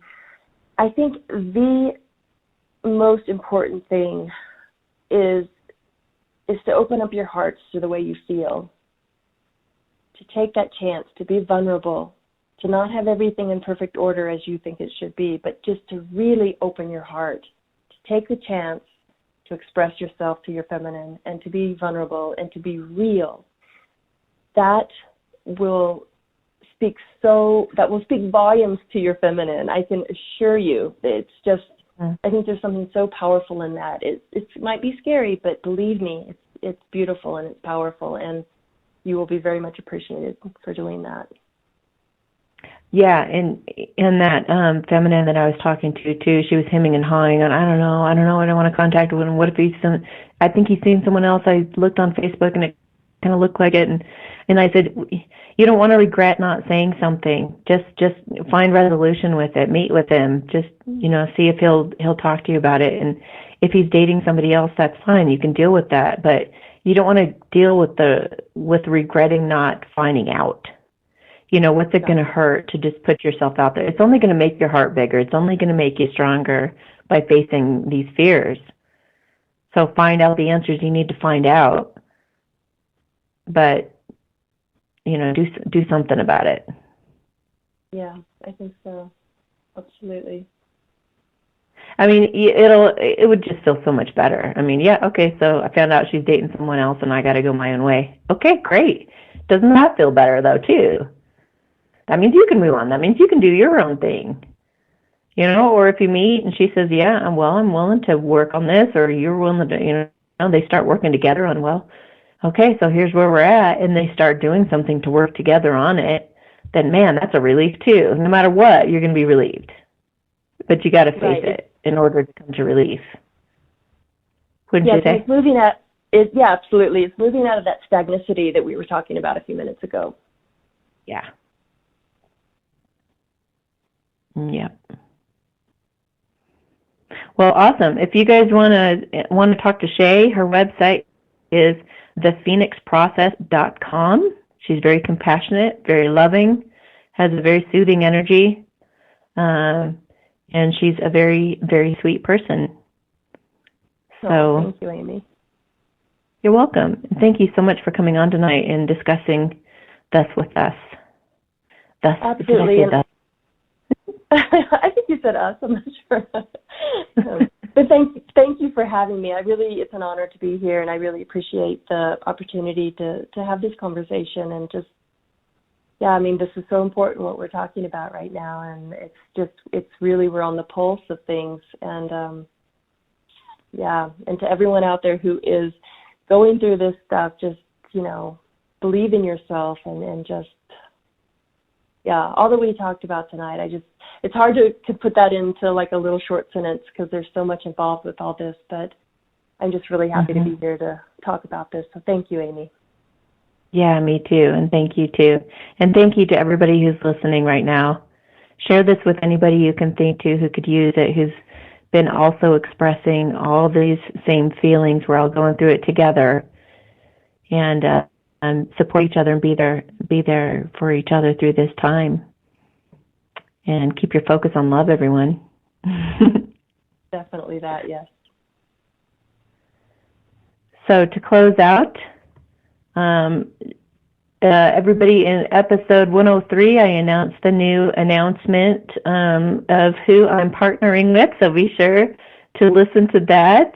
I think the most important thing is to open up your hearts to the way you feel, to take that chance, to be vulnerable, to not have everything in perfect order as you think it should be, but just to really open your heart, to take the chance to express yourself to your feminine and to be vulnerable and to be real. That will speak volumes to your feminine. I can assure you. It's just, I think there's something so powerful in that. It might be scary, but believe me, it's beautiful and it's powerful, and you will be very much appreciated for doing that. Yeah, and that feminine that I was talking to too, she was hemming and hawing on, I don't know, I don't want to contact him. What if I think he's seen someone else. I looked on Facebook and it kind of looked like it, and I said, you don't want to regret not saying something. Just find resolution with it. Meet with him. Just see if he'll talk to you about it. And if he's dating somebody else, that's fine. You can deal with that. But you don't want to deal with regretting not finding out. What's it going to hurt to just put yourself out there? It's only going to make your heart bigger. It's only going to make you stronger by facing these fears. So find out the answers you need to find out. But do something about it. Yeah, I think so. Absolutely. I mean, it would just feel so much better. I mean, yeah, okay, so I found out she's dating someone else and I got to go my own way. Okay, great. Doesn't that feel better, though, too? That means you can move on. That means you can do your own thing. Or if you meet and she says, yeah, I'm willing to work on this, or you're willing to, they start working together on, okay, so here's where we're at, and they start doing something to work together on it, then, man, that's a relief, too. No matter what, you're going to be relieved. But you got to face it in order to come to relief. Wouldn't you say? It's absolutely. It's moving out of that stagnicity that we were talking about a few minutes ago. Yeah. Yep. Well, awesome. If you guys want to talk to Shae, her website is thephoenixprocess.com. She's very compassionate, very loving, has a very soothing energy, and she's a very, very sweet person. So thank you, Amy. You're welcome. Thank you so much for coming on tonight and discussing this with us. Absolutely. I think you said us. I'm not sure. But thank you for having me. It's an honor to be here, and I really appreciate the opportunity to have this conversation. And just, this is so important what we're talking about right now, and it's really, we're on the pulse of things. And and to everyone out there who is going through this stuff, just believe in yourself and just all that we talked about tonight. It's hard to put that into like a little short sentence because there's so much involved with all this, but I'm just really happy to be here to talk about this. So thank you, Amy. Yeah, me too, and thank you too. And thank you to everybody who's listening right now. Share this with anybody you can think to who could use it, who's been also expressing all these same feelings. We're all going through it together, and support each other and be there for each other through this time. And keep your focus on love, everyone. Definitely that, yes. So to close out, everybody, in episode 103, I announced the new announcement of who I'm partnering with, so be sure to listen to that.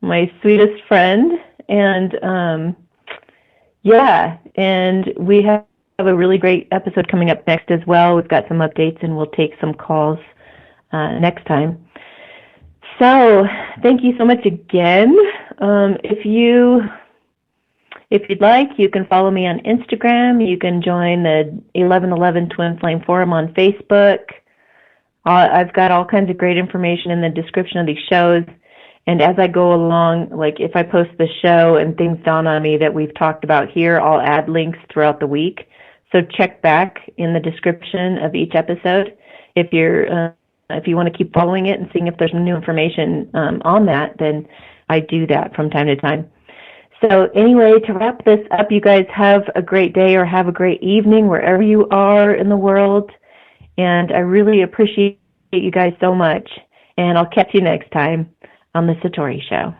My sweetest friend, and and we have a really great episode coming up next as well. We've got some updates, and we'll take some calls next time. So thank you so much again. If you'd like, you can follow me on Instagram. You can join the 1111 Twin Flame Forum on Facebook. I've got all kinds of great information in the description of these shows. And as I go along, like if I post the show and things dawn on me that we've talked about here, I'll add links throughout the week. So check back in the description of each episode if you want to keep following it and seeing if there's some new information on that. Then I do that from time to time. So anyway, to wrap this up, you guys have a great day or have a great evening wherever you are in the world. And I really appreciate you guys so much. And I'll catch you next time. on The Satori Show.